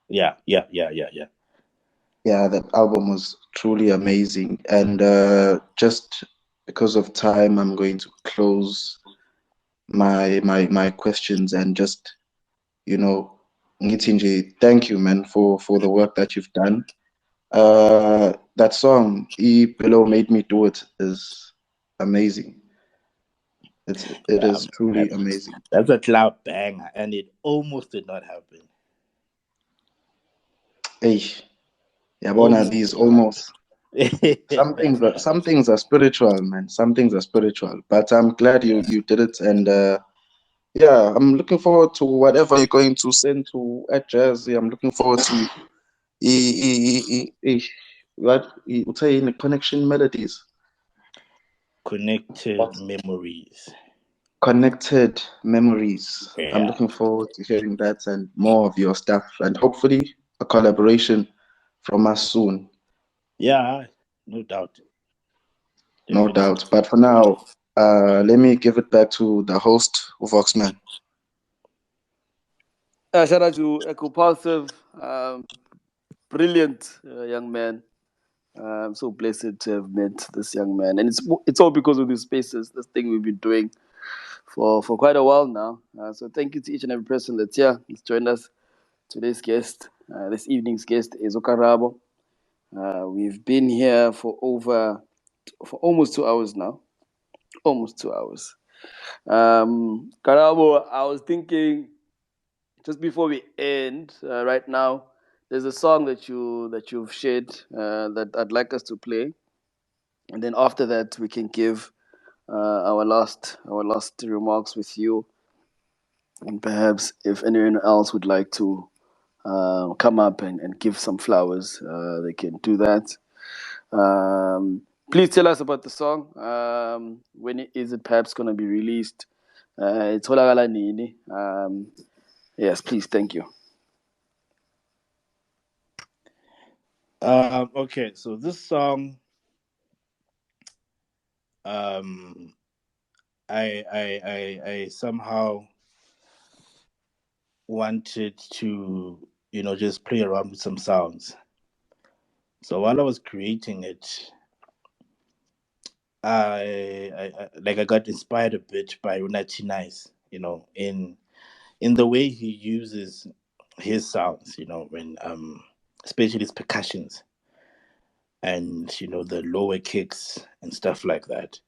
Yeah, yeah, yeah, yeah, yeah. Yeah, that album was truly amazing. And just because of time, I'm going to close my questions and just, you know, ngithi nje, thank you, man, for the work that you've done. That song, Below Made Me Do It, is amazing. It Yeah, is truly amazing. that's a cloud banger, and it almost did not happen. Hey, Yabona, Almost these did not almost some things are spiritual, man. Some things are spiritual. But I'm glad you did it, and yeah, I'm looking forward to whatever you're going to send to at Jazzy. I'm looking forward to what you say in the connection melodies, connected memories. connected memories. I'm Yeah, looking forward to hearing that and more of your stuff, and hopefully a collaboration from us soon. yeah, no doubt, No definitely. doubt. But for now, let me give it back to the host, Voxman. Shout out to Echo Pulsive, brilliant young man. I'm so blessed to have met this young man, and it's all because of these spaces. This thing we've been doing for quite a while now. So thank you to each and every person that's here. He's joined us. Today's guest, this evening's guest is Okarabo. We've been here for almost 2 hours now. Almost 2 hours. Karabo, I was thinking just before we end, right now, there's a song that you've shared that I'd like us to play, and then after that we can give our last remarks with you, and perhaps if anyone else would like to come up and give some flowers, they can do that. Please tell us about the song. When is it perhaps going to be released? It's Holagala Nini. Yes, please. Thank you. Okay, so this song, um, I somehow wanted to, just play around with some sounds. So while I was creating it, I got inspired a bit by Unachi Nice, in the way he uses his sounds, when especially his percussions and the lower kicks and stuff like that.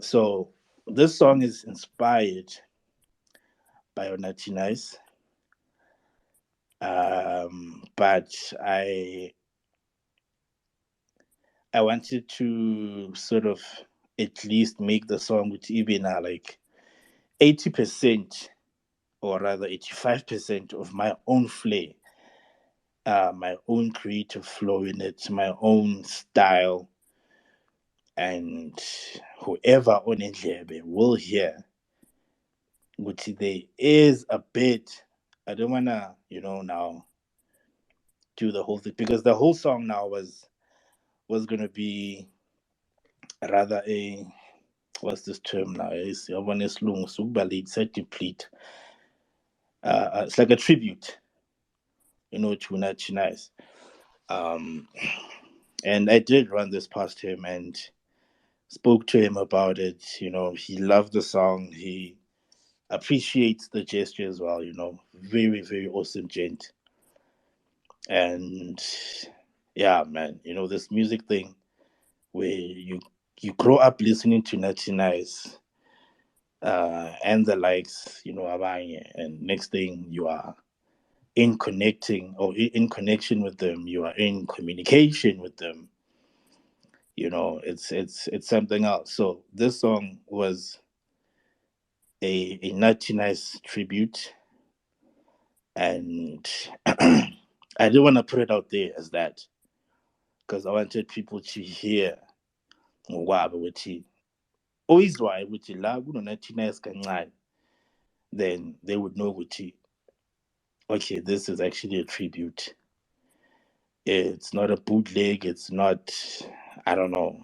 So this song is inspired by Unachi Nice, but I wanted to sort of at least make the song with Ibina like 80%, or rather 85% of my own flair, my own creative flow in it, my own style, and whoever on Endlebe will hear, which there is a bit. I don't wanna, now do the whole thing because the whole song now was gonna be rather a, what's this term now? It's deplete. It's like a tribute, to Nachi Nice. Um, and I did run this past him and spoke to him about it. He loved the song. He appreciates the gesture as well. Very very awesome gent. And yeah, man, this music thing where you grow up listening to Nachi Nice, and the likes, Abanye, and next thing you are in connection with them, you are in communication with them. It's something else. So this song was a Natty Nice tribute, and I didn't want to put it out there as that because I wanted people to hear ngwaba ukuthi oyizwayo ukuthi la kuno Natty Nice kancane, then they would know ukuthi okay, this is actually a tribute. It's not a bootleg. It's not, I don't know,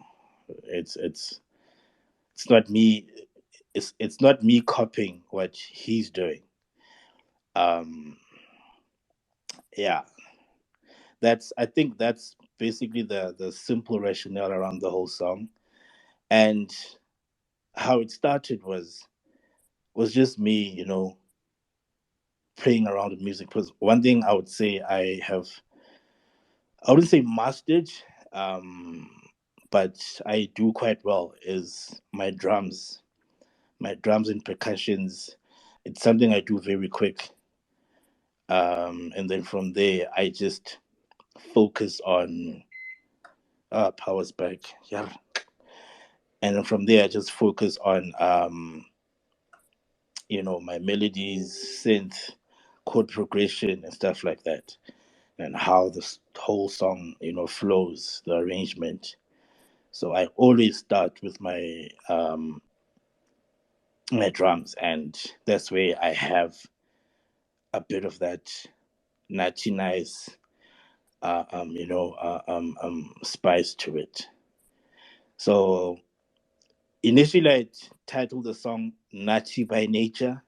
it's not me. It's not me copying what he's doing. Yeah, I think that's basically the simple rationale around the whole song, and how it started was just me, playing around with music. Because one thing I would say I wouldn't say mastered, um, but I do quite well is my drums and percussions. It's something I do very quick. And then from there, I just focus on powers back. Yeah. And then from there, I just focus on, my melodies, synth, chord progression, and stuff like that. And how this whole song, flows, the arrangement. So I always start with my drums, and that's where I have a bit of that natty nice spice to it. So initially I titled the song Natty by Nature,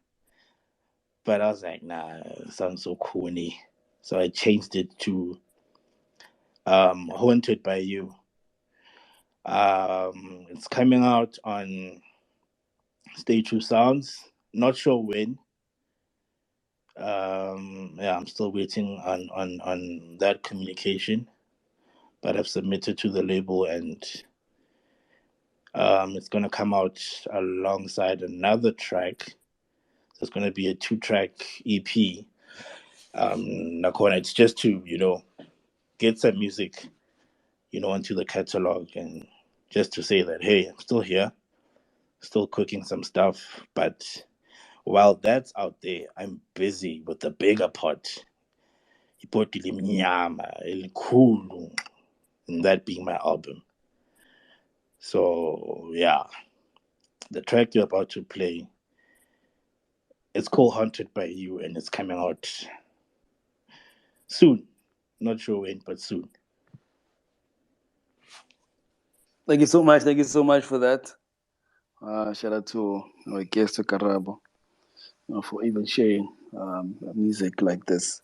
but I was like, nah, it sounds so corny. So I changed it to Haunted by You. It's coming out on Stay True Sounds. Not sure when. Yeah, I'm still waiting on that communication, but I've submitted to the label, and it's gonna come out alongside another track. So it's gonna be a 2-track EP. Nakona, it's just to get some music, onto the catalog, and just to say that, hey, I'm still here, still cooking some stuff. But while that's out there, I'm busy with the bigger pot. Ipoti limnyama, elikhulu, and that being my album. So yeah, the track you're about to play, it's called Haunted by You, and it's coming out soon. Not sure when, but soon. Thank you so much. Thank you so much for that. Shout out to our guest, Karabo, for even sharing music like this.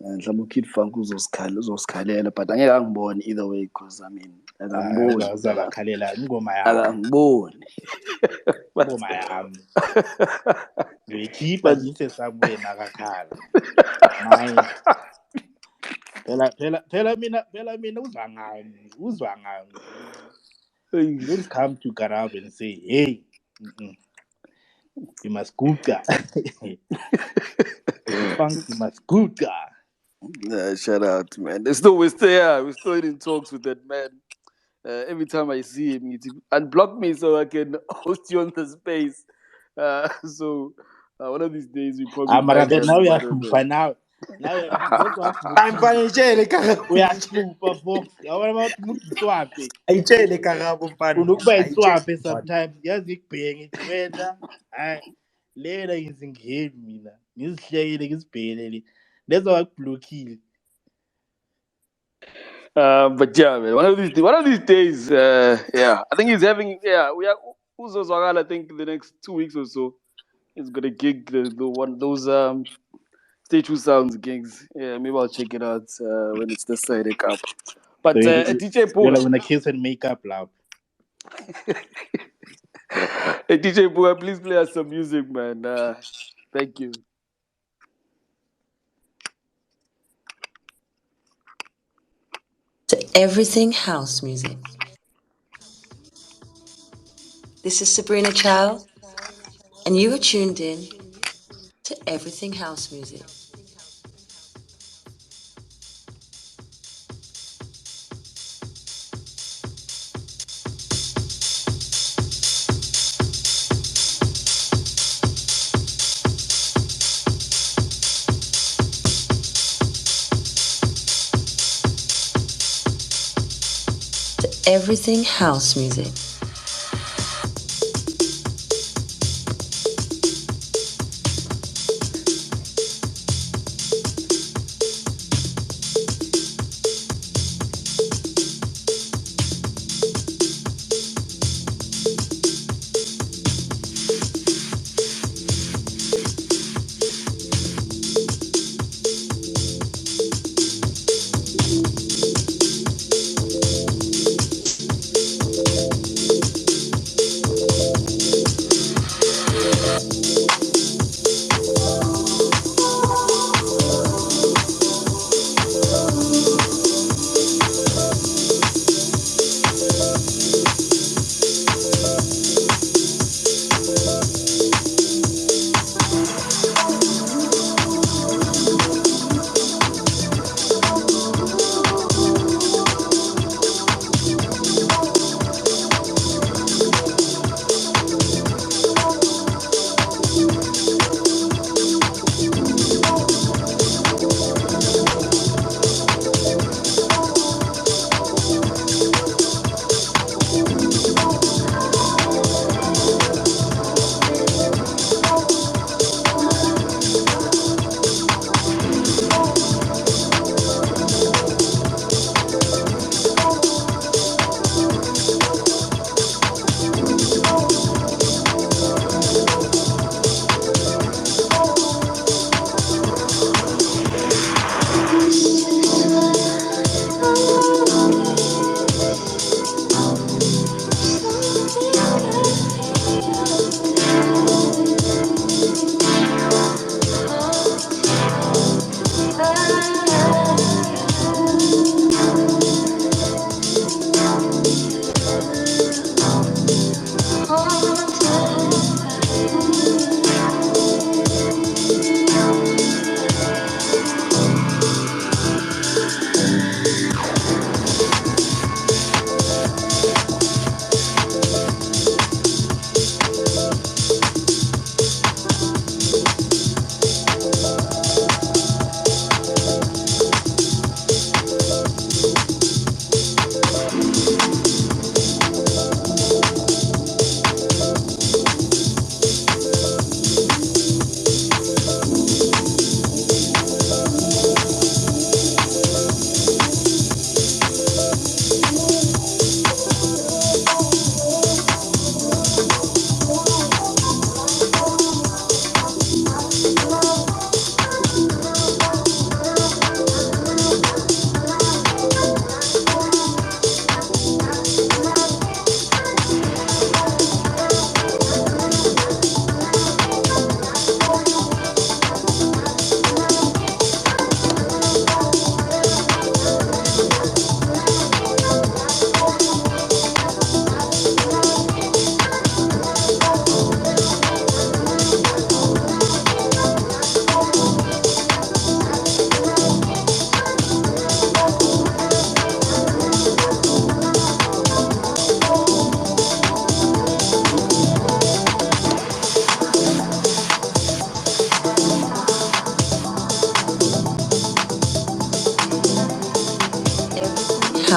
And some kid funk uzosikhalela, but angeke angibone either way, because I mean, Uzabakhalela ingoma yami. akangiboni. Ingoma yami. Ngiyikhipha ngiyise somewhere nakakhala. Manje phela mina uzwa ngami. You don't come to Karab and say, hey, you must kuka. Funk, you must kuka. Shout out, man. We're still in talks with that man. Every time I see him, he unblock me so I can host you on the space. So one of these days we probably. Now we are by now. Now I'm Ayitshele Karabo. Uyachupha fo. Yabona about mukiswape. Ayitshele Karabo mfana. Unokuba iswape sometimes. Yazi ikubhenge nje wena. Hayi. Lena ngizingeni mina. Ngizihlekile ngizibhelele. That's why akublockile. But yeah, man, one of these days, yeah, I think he's having, we are Uzozwakala, I think the next 2 weeks or so, he's gonna gig those Stay True Sounds gigs. Yeah, maybe I'll check it out when it's this side up. But DJ Pua, when I kiss and make up loud. Hey, DJ Pua, please play us some music, man. Thank you. To everything house music. This is Sabrina Child, and you are tuned in to Everything House Music. To everything house music.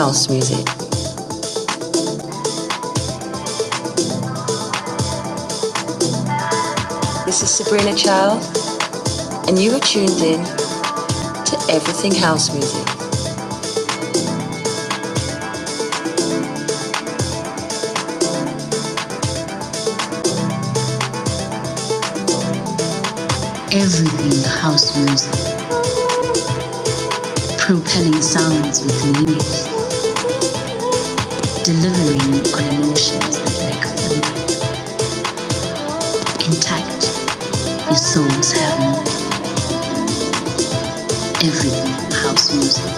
house music. This is Sabrina Child, and you are tuned in to Everything House Music. Everything house music, propelling sounds with meaning, delivering on emotions that make vibrate. Intact, your souls have more. Everything house music,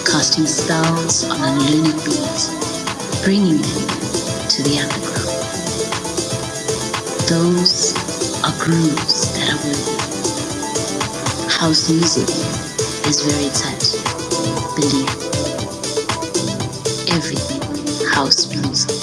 casting spells on unlearned beats, bringing them to the underground. Those are grooves that are worthy. House music is very tight. Believe me. Everything house music.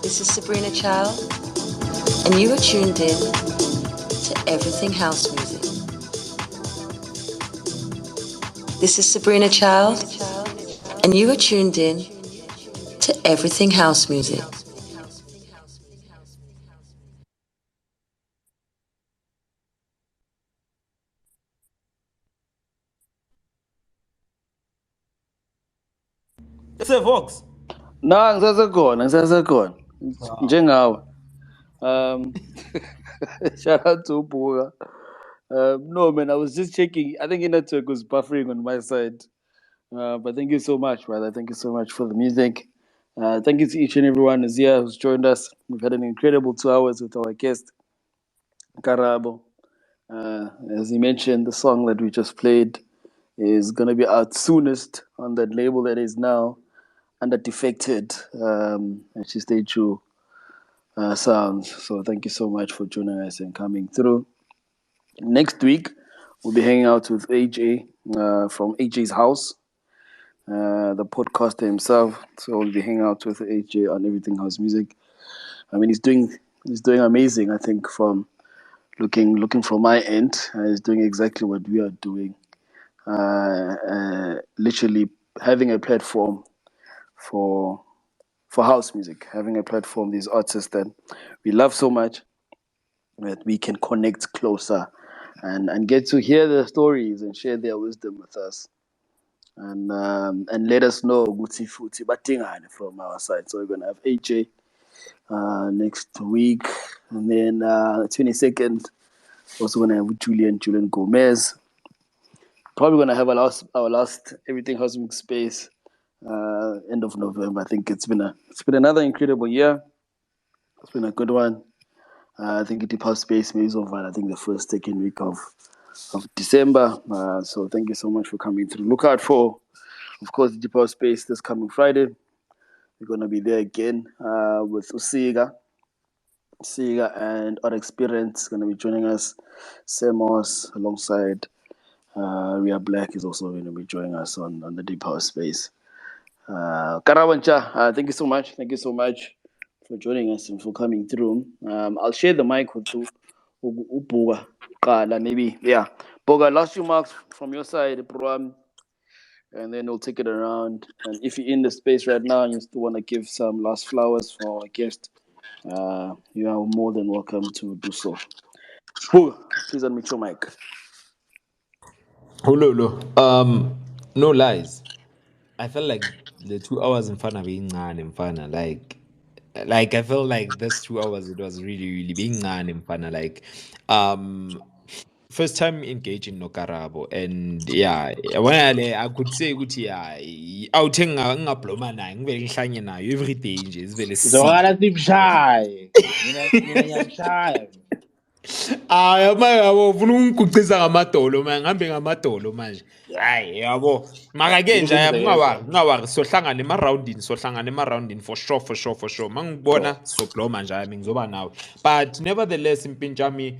This is Sabrina Child, and you are tuned in to Everything House Music. This is Sabrina Child, and you are tuned in to Everything House Music. It's evokes. Na ngisasekhona njengawe. Shout out to Ubuga. No man, I was just checking. I think network was buffering on my side. But thank you so much, brother. Thank you so much for the music. Thank you to each and everyone who's here, who's joined us. We've had an incredible 2 hours with our guest, Karabo. As he mentioned, the song that we just played is going to be out soonest on that label that is now under Defected, and she stayed true sounds. So thank you so much for joining us and coming through. Next week, we'll be hanging out with AJ from AJ's house, the podcaster himself. So we'll be hanging out with AJ on Everything House Music. I mean, he's doing amazing. I think from looking from my end, he's doing exactly what we are doing. Literally having a platform for house music, having a platform, these artists that we love so much, that we can connect closer and get to hear their stories and share their wisdom with us. And let us know Guti Futi Batingane from our side. So we're gonna have AJ next week, and then 22nd, also gonna have Julian Gomez. Probably gonna have our last Everything House Music space end of November. I think it's been another incredible year. It's been a good one. I think Deep House Space is over. I think the first second week of December. So thank you so much for coming through. Look out for, of course, Deep House Space this coming Friday. We're gonna be there again with Usiga and our experience gonna be joining us. Semos alongside Ria Black is also going to be joining us on the Deep House Space. Karawancha, thank you so much. Thank you so much for joining us and for coming through. I'll share the mic with Ubuga. Maybe, yeah. Boga, last few marks from your side, and then we'll take it around. And if you're in the space right now and you still want to give some last flowers for our guest, you are more than welcome to do so. Boga, please unmute your mic. Hulolo. No lies. I felt like the 2 hours in Fana being in Fana. Like I felt like this 2 hours it was really, really being in Fana. Like first time engaging no Karabo, and yeah, when I could say good yeah, outing ngabloma na ngivele ngihlanye nayo everyday nje isivele Zokala sihle. simshaye. Mina ngiyamshaya. Hayi ama yabo ufuna ungiguqiza ngamadolo manje ngihambe ngamadolo manje. Yeah. Hayi yabo. Maka ke nje Ngizokwenza ke ungawari sohlangana emaroundini for sure. sure. Mangibona sobloma nje ami ngizoba nawe. But nevertheless impinjami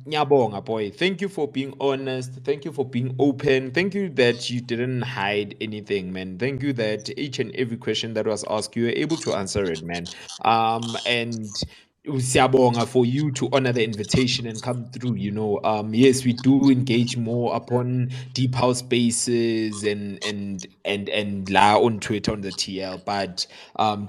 ngiyabonga boy. Thank you for being honest. Thank you for being open. Thank you that you didn't hide anything, man. Thank you that each and every question that was asked you were able to answer it, man. And siyabonga for you to honor the invitation and come through, yes, we do engage more upon deep house spaces and la on Twitter on the TL, but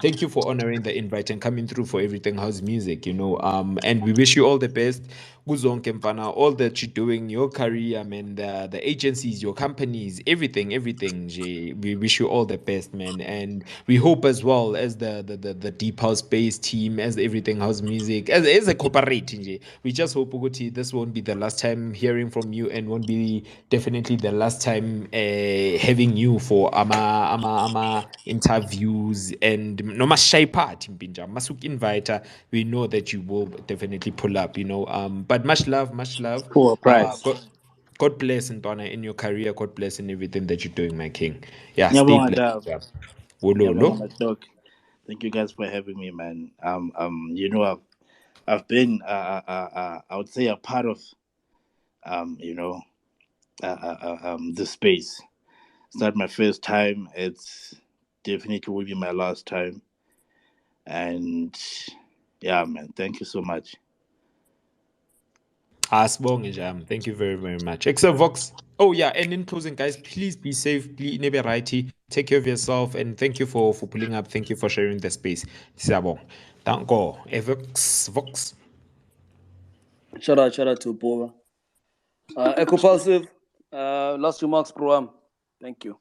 thank you for honoring the invite and coming through for everything house music, and we wish you all the best. Kuzonke mfana, all that you're doing, your career, man, the agencies, your companies, everything nje. We wish you all the best, man, and we hope as well as the deep house bass team, as everything house music, as a corporate nje. We just hope ukuthi this won't be the last time hearing from you and won't be definitely the last time having you for ama interviews and noma shy party mpinja masuk invite, we know that you will definitely pull up, but much love. For a price. God bless Ntwana in your career. God bless in everything that you're doing, my king. Yeah, stay Nyabonga blessed. Dab. Yeah. Nyabonga Wololo. my dog. Thank you guys for having me, man. I've been I would say a part of um, you know, the space. It's not my first time. It's definitely will be my last time. And yeah, man, thank you so much. Asbong jam. Thank you very much. Vox. Oh yeah, and in closing, guys, please be safe. Please never righty. Take care of yourself, and thank you for pulling up. Thank you for sharing the space. Sabong. Thank God. Evokes Vox. Shout out to Bora. Echo Pulsive, last remarks, Proam. Thank you.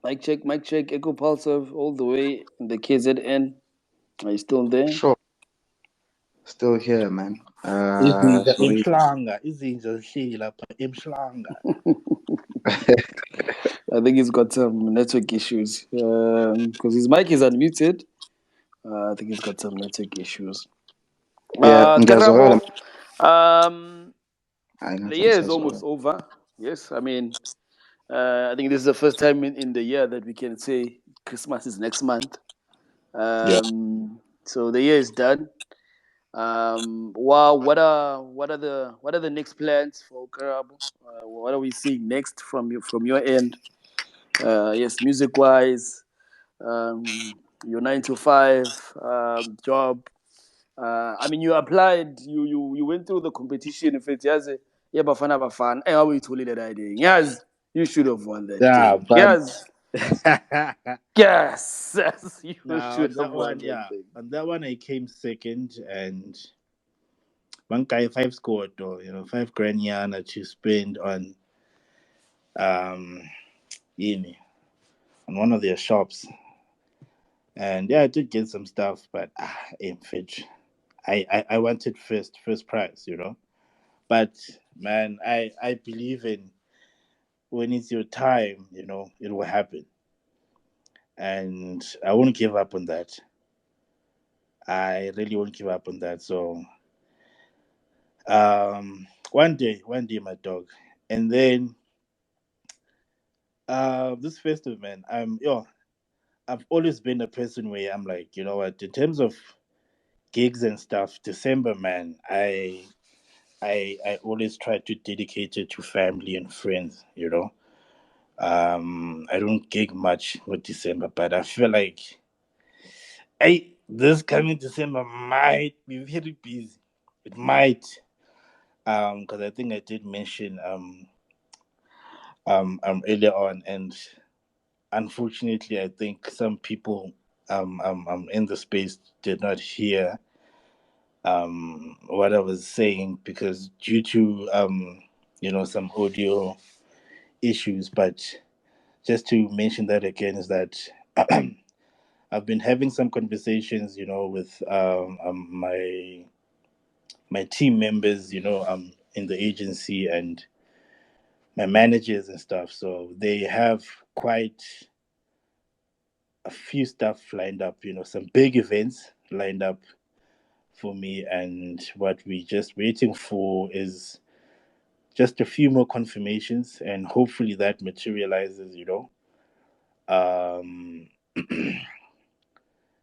Mic check, Echo Pulsive, all the way in the KZN. Are you still there? Sure. Still here, man. Izinja We imhlanga, izinja zihleli lapha emhlanga. I think he's got some network issues because his mic is unmuted. I think he's got some network issues. yeah, ngiyazwakala. Karabo, Hayi the ngathi year is almost angisazwakala. over. Yes, I mean, I think this is the first time in the year that we can say Christmas is next month. Yeah. So the year is done. Wow, what are the next plans for Karabo? What are we seeing next from your end? Yes, music wise, your 9 to 5 job. I mean, you applied, you went through the competition. If it's yes, yeah, Bafana. Hey, how we told you that idea? Yes, you should have won that Yeah, thing. but Yes, yes, you now should on have that won one, that yeah, thing. on that one I came second, and one guy five scored, or $5 grand yana to spend on um, yini, on one of their shops, and yeah, I did get some stuff, but in fetch, I wanted first prize. But man, I believe in when it's your time, it will happen, and I won't give up on that. I really won't give up on that. So one day, my dog, and then this festive, man. I've always been a person where I'm like, you know what, in terms of gigs and stuff, December, man, I always try to dedicate it to family and friends. I don't gig much with December, but I feel like this coming December might be very busy. It might, because I think I did mention earlier on, and unfortunately, I think some people in the space did not hear what I was saying, because due to some audio issues. But just to mention that again is that I've been having some conversations, with my team members, in the agency, and my managers and stuff. So they have quite a few stuff lined up, some big events lined up for me. And what we're just waiting for is just a few more confirmations, and hopefully that materializes. Um,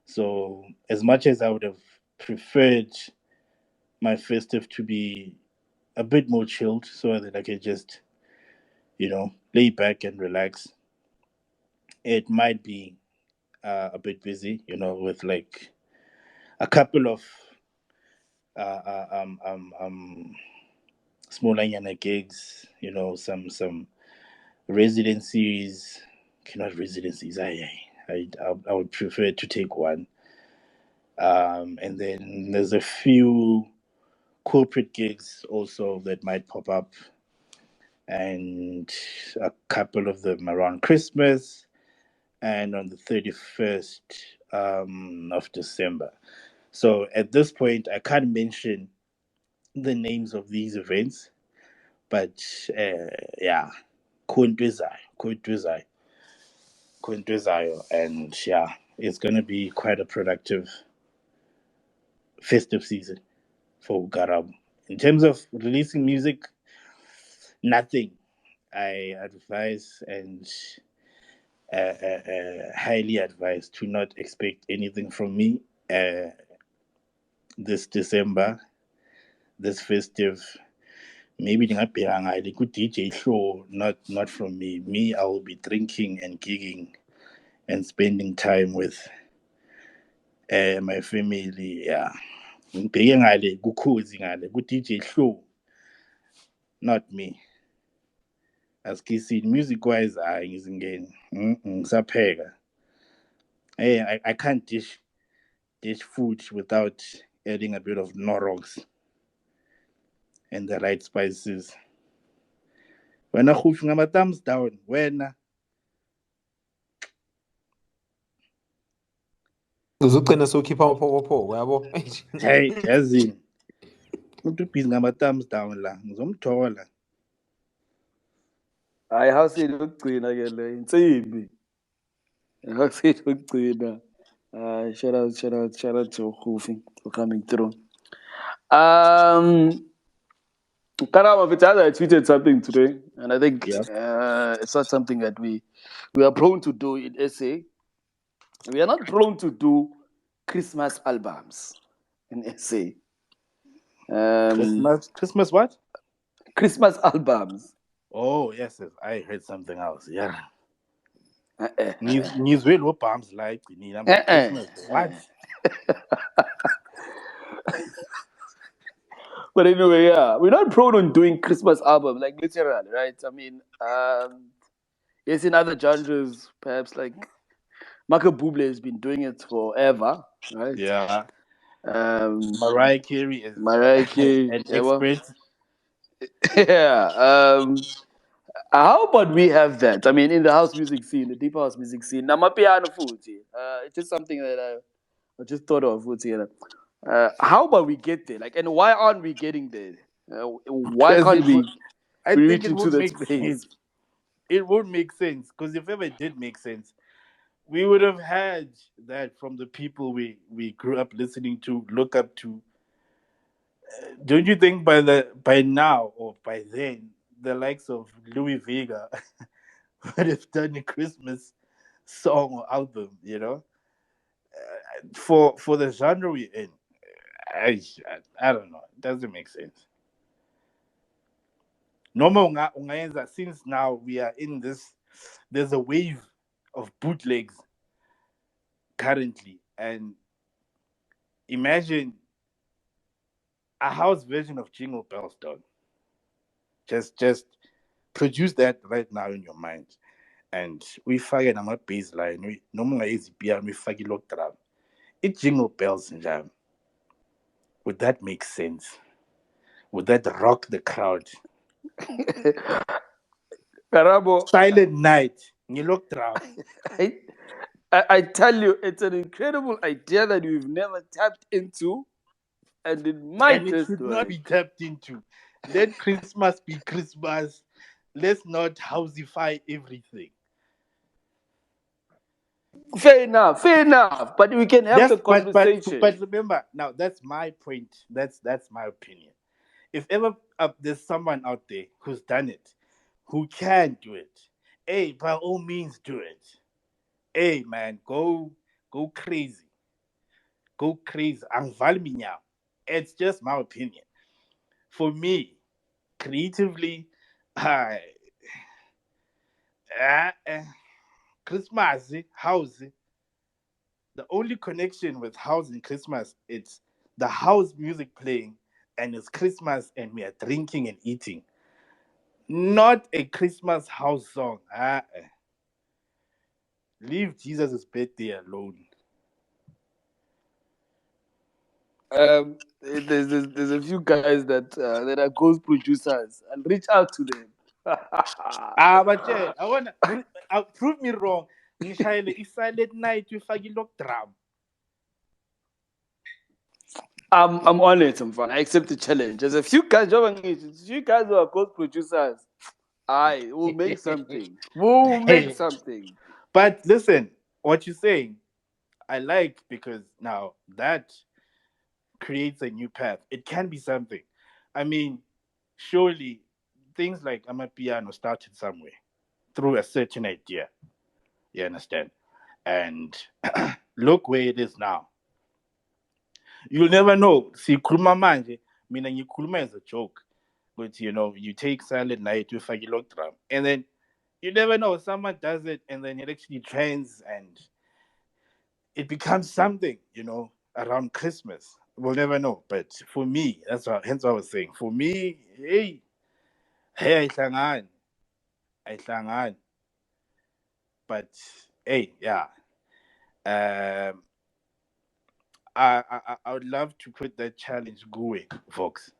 so, as much as I would have preferred my festive to be a bit more chilled so that I could just, lay back and relax, it might be a bit busy, with like a couple of smaller yana gigs, some residencies, not residencies. I would prefer to take one. And then there's a few corporate gigs also that might pop up, and a couple of them around Christmas and on the 31st of December. So at this point, I can't mention the names of these events, but yeah, Kuntwizayo, and yeah, it's gonna be quite a productive festive season for Garab. In terms of releasing music, nothing. I advise and highly advise to not expect anything from me this December, this festive. Maybe the good DJ show, not from me. Me, I will be drinking and gigging and spending time with my family. Yeah, ngibheke ngale kukhozi ngale ku DJ show, not me. As Kissy, music wise, I ngizingeni ngisapheka. Hey, I can't dish food without adding a bit of norogs and the right spices. When I my thumbs down, when Uzugcina sewukhipha amaphokopho yabo. hey, yazini umuntu ubhizi ngama-thumbs down la ngizomthola. Hayi hawusini ukugcina ke le insimbi. Hawusini ukugcina. Shout out to Khufi for coming through. Karama Vitala, I tweeted something today, and I think it's not something that we are prone to do in SA. We are not prone to do Christmas albums in SA. Christmas what? Christmas albums. Oh yes, I heard something else. Yeah. News will bombs like we need Christmas. What? But anyway, yeah, we're not prone on doing Christmas albums, like literally, right? I mean, yes, in other genres, perhaps like Michael Bublé has been doing it forever, right? Yeah. Mariah Carey is an expert. Yeah. How about we have that? I mean, in the house music scene, the deep house music scene, Namapiano food. It's just something that I just thought of. How about we get there? Like, and why aren't we getting there? Why can't we? I think it would make sense. It would make sense, because if ever it did make sense, we would have had that from the people we grew up listening to, look up to. Don't you think by now or by then, the likes of Louis Vega would have done a Christmas song or album? For the genre we're in, I don't know. It doesn't make sense. Normal ungayenza, since now we are in this, there's a wave of bootlegs currently, and imagine a house version of Jingle Bells, dog. Just produce that right now in your mind, and we fire nama baseline. We normally easy piano, we fire lock drum. It Jingle Bells and jam. Would that make sense? Would that rock the crowd? Karabo, Silent Night, you look drum. I tell you, it's an incredible idea that we've never tapped into, and it might and it should not be tapped into. Let Christmas be Christmas. Let's not housify everything. Fair enough, fair enough. But we can have That's the conversation. but remember now, that's my point. That's my opinion. If ever there's someone out there who's done it, who can do it, hey, by all means do it. Hey man, go crazy. Go crazy. Angval minyao. It's just my opinion. For me, creatively, I Christmas, house. The only connection with house and Christmas, it's the house music playing, and it's Christmas, and we are drinking and eating. Not a Christmas house song. Leave Jesus' birthday alone. There's a few guys that are ghost producers, and reach out to them. But yeah, I wanna prove me wrong. Ngishayele i-silent night wifake ilok drum. I'm on it, I'm fun. I accept the challenge. There's a few guys, who are ghost producers. We'll make something. We'll make something. But listen, what you're saying, I like, because now that creates a new path. It can be something. I mean, surely things like Amapiano started somewhere through a certain idea. You understand? And look where it is now. You'll never know. See, Kuruma manje, mina ngikhuluma as a joke. But you take Silent Night with a kilogram, and then you never know, someone does it, and then it actually trends, and it becomes something, around Christmas. We'll never know. But for me, hence what I was saying. For me, hey, I but hey, yeah. Um, I would love to put that challenge going, folks.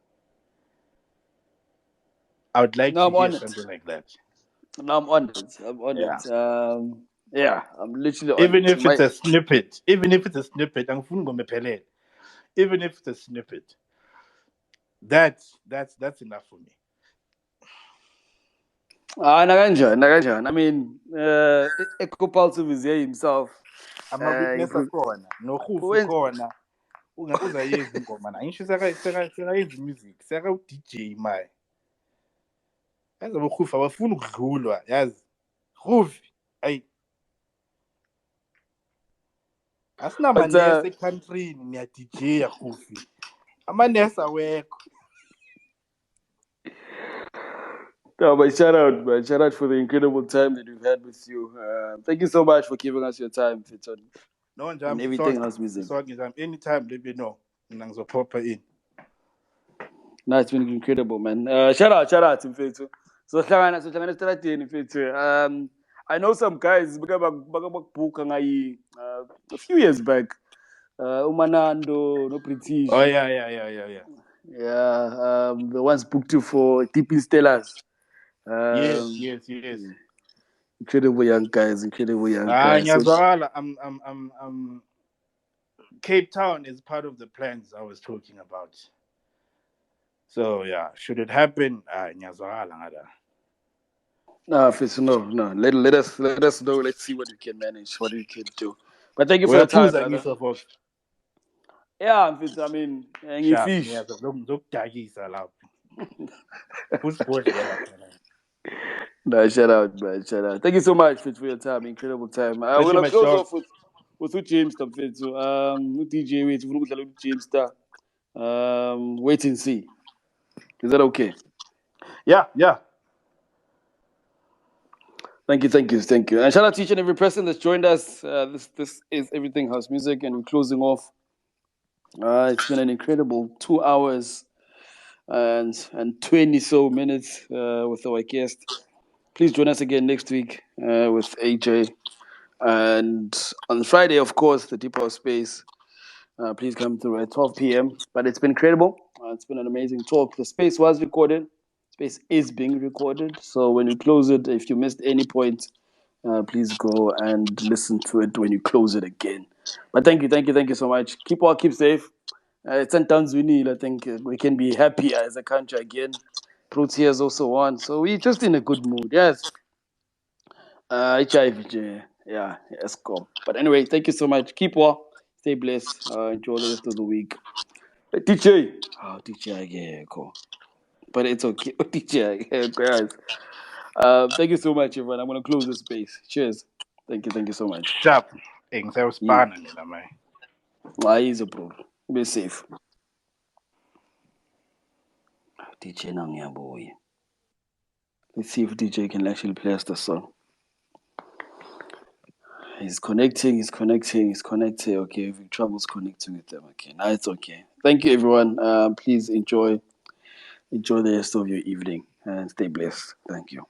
I would like No, to I'm hear on it. something like that. No, I'm on it. I'm on Yeah. it. Yeah, I'm literally on Even it. if it's a snippet, angifuni ngoma ephelele. Even if it's a snippet, that's enough for me. Nakanjani. I mean, Ecopulsive is here himself. Ama-weakness akhona, nohufu When khona. Uzayenza ingoma na. Angisho sekayenza music, seka-DJ maye. Yazi abohufu abafuni ukudlulwa, yazi. Hufi, ayi. but Asinamanesi ekhantrini, niya-DJ hufi. Amanesi awekho. no, but shout out, man. Shout out for the incredible time that we've had with you. Thank you so much for giving us your time, Fiton, No and njami, everything else music. sisonke njami. Anytime let me know. Mina ngizopoppa in. No, it's been incredible, man. Shout out, Mfethu. So hlangana estradeni, Mfethu. I know some guys bakabakubhuka ngayi a few years back. Umanando, no Oh British. yeah. Yeah, the ones booked you for Deep in Stellars. Yes. Yeah. Incredible young guys. So, Ngiyazwakala. Cape Town is part of the plans I was talking about. So yeah, should it happen, ngiyazwakala ngala. no, Fitz, no. Let us know. Let's see what we can manage, what we can do. But thank you for your time, Uyaphuza brother. ngisho folks. Yeah, Fitz. I mean, Sharp. fish. Ngizokudakisa lapho. Kusibhodlela khona. No, shout out, man. Shout out. Thank you so much, Fitz, for your time. Incredible time. We're Thank you, gonna my close dog. off with James Fitz. DJ wait, James Star. Wait and see. Is that okay? Yeah. Thank you. And shout out to each and every person that's joined us. This is Everything House Music, and we're closing off. It's been an incredible 2 hours and 20 so minutes with our guest. Please join us again next week with AJ. And on Friday, of course, the Deep House Space. Please come through at 12 p.m. But it's been incredible. It's been an amazing talk. The space was recorded. Space is being recorded. So when you close it, if you missed any point, please go and listen to it when you close it again. But thank you so much. Keep safe. It's times we need. I think we can be happy as a country again. Proteas also won. So we're just in a good mood. Yes. HIV. Yeah, Eskom. But anyway, thank you so much. Keep well. Stay blessed. Enjoy the rest of the week. DJ. Oh, DJ, yeah, cool. But it's okay. DJ, yeah, guys. Thank you so much, everyone. I'm going to close this space. Cheers. Thank you so much. Chap, ngizawusipana mina man. Easy, bro. Be safe. DJ Nangyaboy. Let's see if DJ can actually play us the song. He's connecting. Okay, having troubles connecting with them. Okay, now it's okay. Thank you, everyone. Please enjoy the rest of your evening and stay blessed. Thank you.